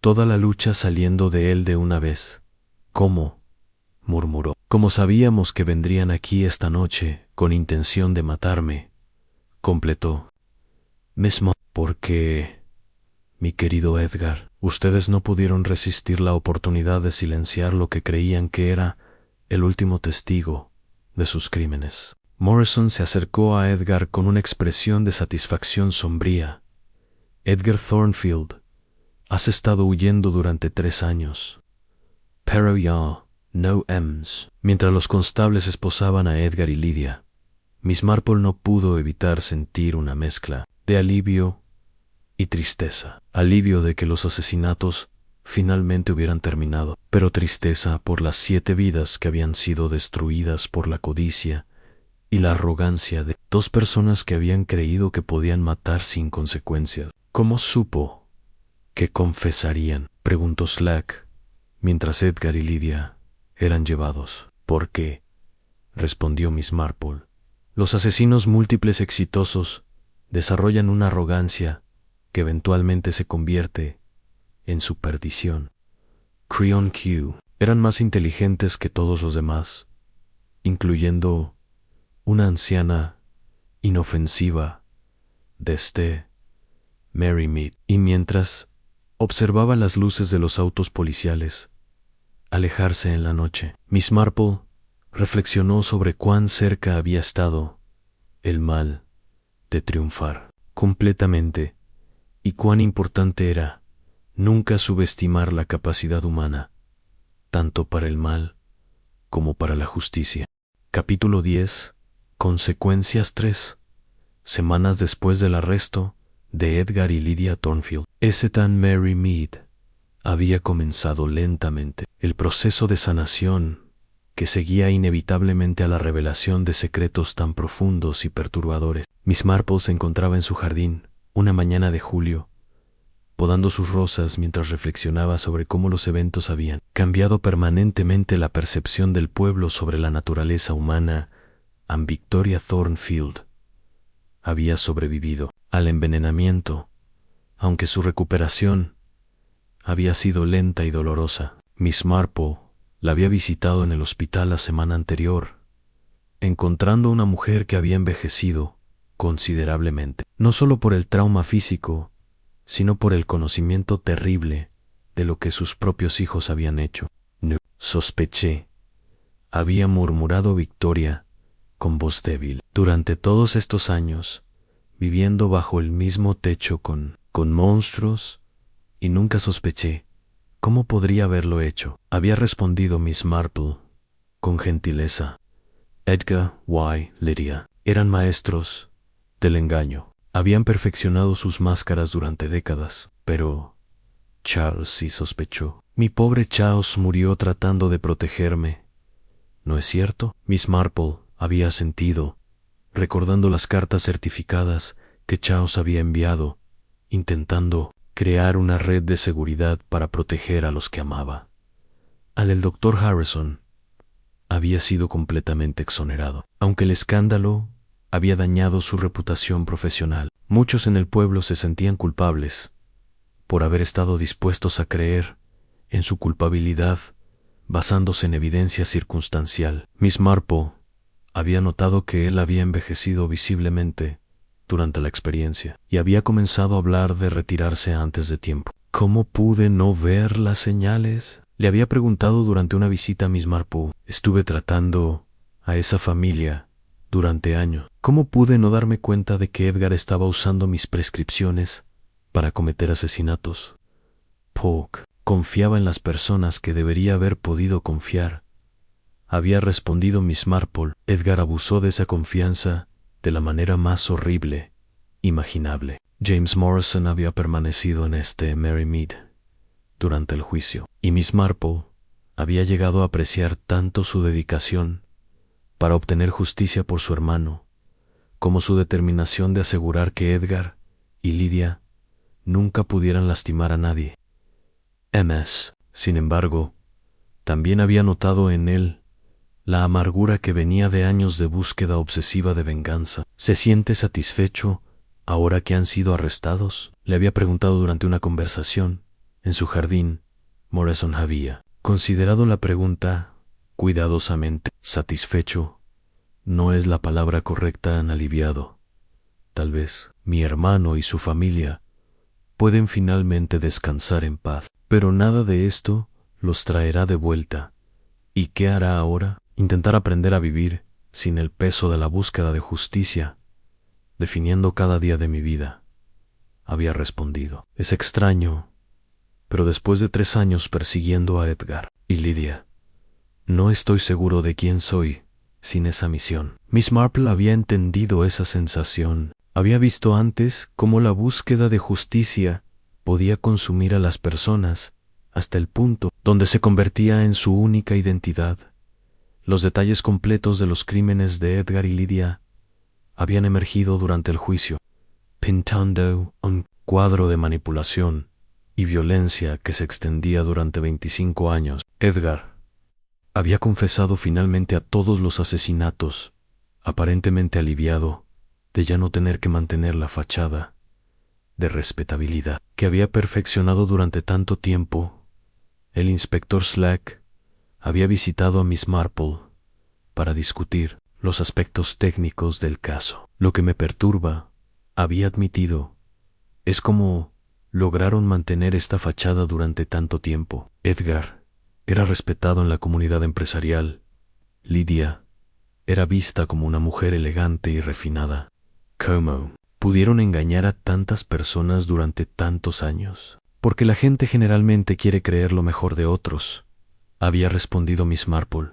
toda la lucha saliendo de él de una vez. ¿Cómo?, murmuró. Como sabíamos que vendrían aquí esta noche con intención de matarme, completó. Mismo, porque, mi querido Edgar, ustedes no pudieron resistir la oportunidad de silenciar lo que creían que era el último testigo de sus crímenes. Morrison se acercó a Edgar con una expresión de satisfacción sombría. Edgar Thornfield, has estado huyendo durante 3 años. Pero ya no hemos. Mientras los constables esposaban a Edgar y Lidia, Miss Marple no pudo evitar sentir una mezcla de alivio y tristeza. Alivio de que los asesinatos finalmente hubieran terminado, pero tristeza por las 7 vidas que habían sido destruidas por la codicia y la arrogancia de 2 personas que habían creído que podían matar sin consecuencias. ¿Cómo supo que confesarían?, preguntó Slack, mientras Edgar y Lidia eran llevados. ¿Por qué?, respondió Miss Marple. Los asesinos múltiples exitosos desarrollan una arrogancia que eventualmente se convierte en su perdición. Creon Q eran más inteligentes que todos los demás, incluyendo una anciana inofensiva de Mary Mead. Y mientras observaba las luces de los autos policiales alejarse en la noche, Miss Marple reflexionó sobre cuán cerca había estado el mal de triunfar completamente y cuán importante era nunca subestimar la capacidad humana, tanto para el mal como para la justicia. Capítulo 10. Consecuencias 3. Semanas después del arresto de Edgar y Lidia Thornfield, Tan Mary Mead había comenzado lentamente el proceso de sanación que seguía inevitablemente a la revelación de secretos tan profundos y perturbadores. Miss Marple se encontraba en su jardín una mañana de julio, podando sus rosas mientras reflexionaba sobre cómo los eventos habían cambiado permanentemente la percepción del pueblo sobre la naturaleza humana. Victoria Thornfield había sobrevivido al envenenamiento, aunque su recuperación había sido lenta y dolorosa. Miss Marple la había visitado en el hospital la semana anterior, encontrando una mujer que había envejecido considerablemente, no solo por el trauma físico, sino por el conocimiento terrible de lo que sus propios hijos habían hecho. No, sospeché, había murmurado Victoria con voz débil. Durante todos estos años, viviendo bajo el mismo techo con monstruos, y nunca sospeché cómo podría haberlo hecho, había respondido Miss Marple con gentileza. Edgar y Lydia eran maestros del engaño. Habían perfeccionado sus máscaras durante décadas, pero Charles sí sospechó. Mi pobre Charles murió tratando de protegerme, ¿no es cierto? Miss Marple había asentido, recordando las cartas certificadas que Charles había enviado, intentando crear una red de seguridad para proteger a los que amaba. El doctor Harrison había sido completamente exonerado, aunque el escándalo había dañado su reputación profesional. Muchos en el pueblo se sentían culpables por haber estado dispuestos a creer en su culpabilidad basándose en evidencia circunstancial. Miss Marple había notado que él había envejecido visiblemente durante la experiencia y había comenzado a hablar de retirarse antes de tiempo. ¿Cómo pude no ver las señales?, le había preguntado durante una visita a Miss Marple. Estuve tratando a esa familia durante años. ¿Cómo pude no darme cuenta de que Edgar estaba usando mis prescripciones para cometer asesinatos? Polk confiaba en las personas que debería haber podido confiar, había respondido Miss Marple. Edgar abusó de esa confianza de la manera más horrible imaginable. James Morrison había permanecido en Mary Mead durante el juicio, y Miss Marple había llegado a apreciar tanto su dedicación para obtener justicia por su hermano, como su determinación de asegurar que Edgar y Lydia nunca pudieran lastimar a nadie. MS, sin embargo, también había notado en él la amargura que venía de años de búsqueda obsesiva de venganza. ¿Se siente satisfecho ahora que han sido arrestados?, le había preguntado durante una conversación en su jardín. Morrison había considerado la pregunta cuidadosamente. Satisfecho no es la palabra correcta, han aliviado. Tal vez mi hermano y su familia pueden finalmente descansar en paz, pero nada de esto los traerá de vuelta. ¿Y qué hará ahora? Intentar aprender a vivir sin el peso de la búsqueda de justicia, definiendo cada día de mi vida, había respondido. Es extraño, pero después de 3 años persiguiendo a Edgar y Lydia, no estoy seguro de quién soy sin esa misión. Miss Marple había entendido esa sensación. Había visto antes cómo la búsqueda de justicia podía consumir a las personas hasta el punto donde se convertía en su única identidad. Los detalles completos de los crímenes de Edgar y Lydia habían emergido durante el juicio, pintando un cuadro de manipulación y violencia que se extendía durante 25 años. Edgar había confesado finalmente a todos los asesinatos, aparentemente aliviado de ya no tener que mantener la fachada de respetabilidad que había perfeccionado durante tanto tiempo. El inspector Slack había visitado a Miss Marple para discutir los aspectos técnicos del caso. Lo que me perturba, había admitido, es cómo lograron mantener esta fachada durante tanto tiempo. Edgar era respetado en la comunidad empresarial. Lydia era vista como una mujer elegante y refinada. ¿Cómo pudieron engañar a tantas personas durante tantos años? Porque la gente generalmente quiere creer lo mejor de otros, había respondido Miss Marple.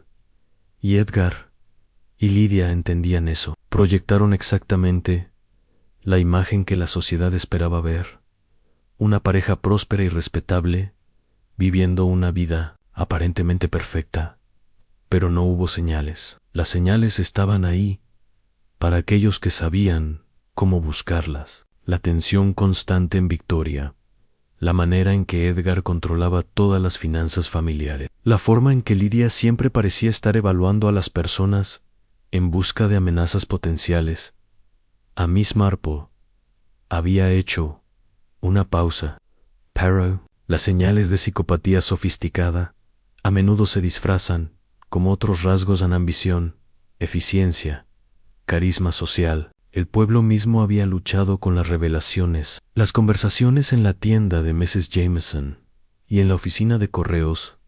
Y Edgar y Lydia entendían eso. Proyectaron exactamente la imagen que la sociedad esperaba ver. Una pareja próspera y respetable, viviendo una vida aparentemente perfecta. Pero no hubo señales. Las señales estaban ahí para aquellos que sabían cómo buscarlas. La tensión constante en Victoria, la manera en que Edgar controlaba todas las finanzas familiares, la forma en que Lydia siempre parecía estar evaluando a las personas en busca de amenazas potenciales. A Miss Marple había hecho una pausa. Pero las señales de psicopatía sofisticada a menudo se disfrazan, como otros rasgos en ambición, eficiencia, carisma social. El pueblo mismo había luchado con las revelaciones. Las conversaciones en la tienda de Mrs. Jameson y en la oficina de correos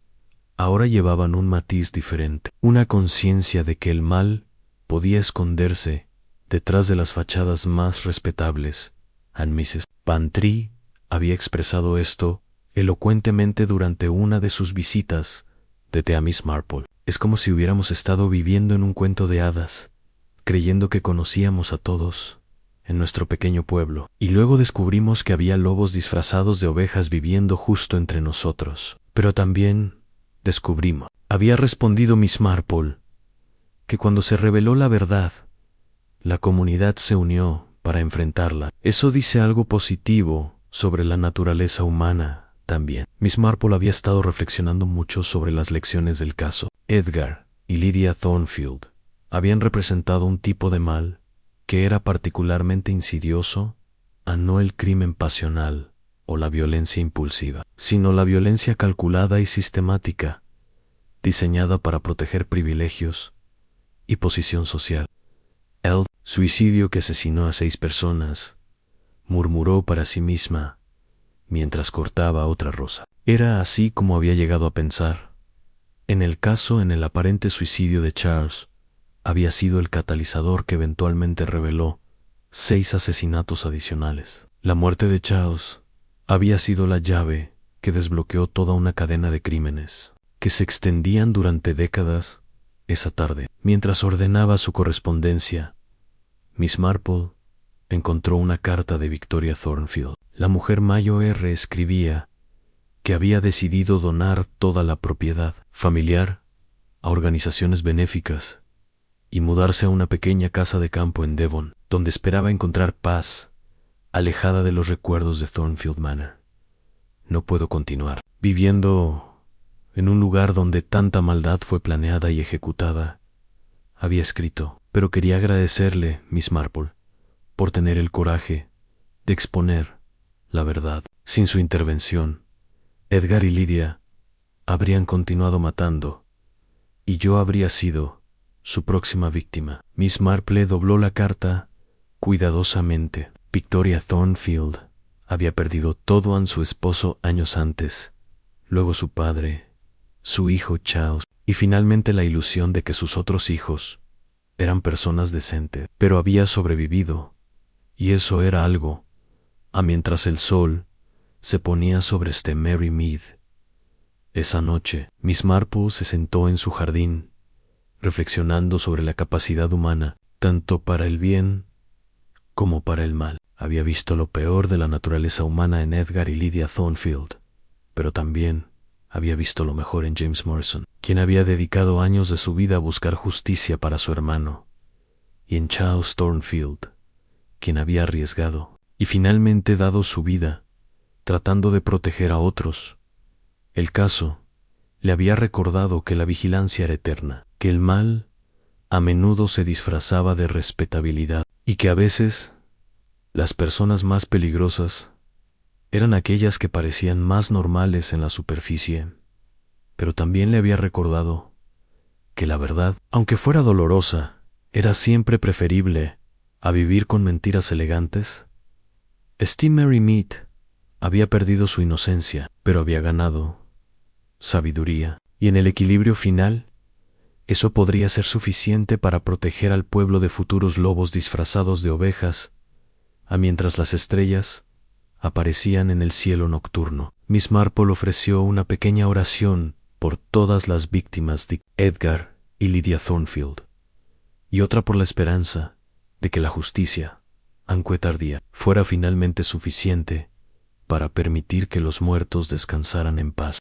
ahora llevaban un matiz diferente, una conciencia de que el mal podía esconderse detrás de las fachadas más respetables. And Mrs. Bantry había expresado esto elocuentemente durante una de sus visitas a Miss Marple. Es como si hubiéramos estado viviendo en un cuento de hadas, creyendo que conocíamos a todos en nuestro pequeño pueblo, y luego descubrimos que había lobos disfrazados de ovejas viviendo justo entre nosotros. Pero también descubrimos, había respondido Miss Marple, que cuando se reveló la verdad, la comunidad se unió para enfrentarla. Eso dice algo positivo sobre la naturaleza humana también. Miss Marple había estado reflexionando mucho sobre las lecciones del caso. Edgar y Lydia Thornfield habían representado un tipo de mal que era particularmente insidioso, a no el crimen pasional o la violencia impulsiva, sino la violencia calculada y sistemática, diseñada para proteger privilegios y posición social. El suicidio que asesinó a 6 personas, murmuró para sí misma mientras cortaba otra rosa. Era así como había llegado a pensar. En el aparente suicidio de Charles, había sido el catalizador que eventualmente reveló 6 asesinatos adicionales. La muerte de Charles había sido la llave que desbloqueó toda una cadena de crímenes que se extendían durante décadas. Esa tarde, mientras ordenaba su correspondencia, Miss Marple encontró una carta de Victoria Thornfield. La mujer Mayo R. escribía que había decidido donar toda la propiedad familiar a organizaciones benéficas y mudarse a una pequeña casa de campo en Devon, donde esperaba encontrar paz, alejada de los recuerdos de Thornfield Manor. No puedo continuar viviendo en un lugar donde tanta maldad fue planeada y ejecutada, había escrito, pero quería agradecerle, Miss Marple, por tener el coraje de exponer la verdad. Sin su intervención, Edgar y Lydia habrían continuado matando, y yo habría sido su próxima víctima. Miss Marple dobló la carta cuidadosamente. Victoria Thornfield había perdido todo a su esposo años antes, luego su padre, su hijo Charles, y finalmente la ilusión de que sus otros hijos eran personas decentes, pero había sobrevivido, y eso era algo. Mientras el sol se ponía sobre Mary Mead. Esa noche, Miss Marple se sentó en su jardín, reflexionando sobre la capacidad humana, tanto para el bien como para el mal. Había visto lo peor de la naturaleza humana en Edgar y Lydia Thornfield, pero también había visto lo mejor en James Morrison, quien había dedicado años de su vida a buscar justicia para su hermano, y en Charles Thornfield, quien había arriesgado y finalmente dado su vida, tratando de proteger a otros. El caso le había recordado que la vigilancia era eterna, que el mal a menudo se disfrazaba de respetabilidad, y que a veces las personas más peligrosas eran aquellas que parecían más normales en la superficie. Pero también le había recordado que la verdad, aunque fuera dolorosa, era siempre preferible a vivir con mentiras elegantes. Mary Mead había perdido su inocencia, pero había ganado sabiduría, y en el equilibrio final, eso podría ser suficiente para proteger al pueblo de futuros lobos disfrazados de ovejas, mientras las estrellas aparecían en el cielo nocturno. Miss Marple ofreció una pequeña oración por todas las víctimas de Edgar y Lydia Thornfield, y otra por la esperanza de que la justicia, aunque tardía, fuera finalmente suficiente para permitir que los muertos descansaran en paz.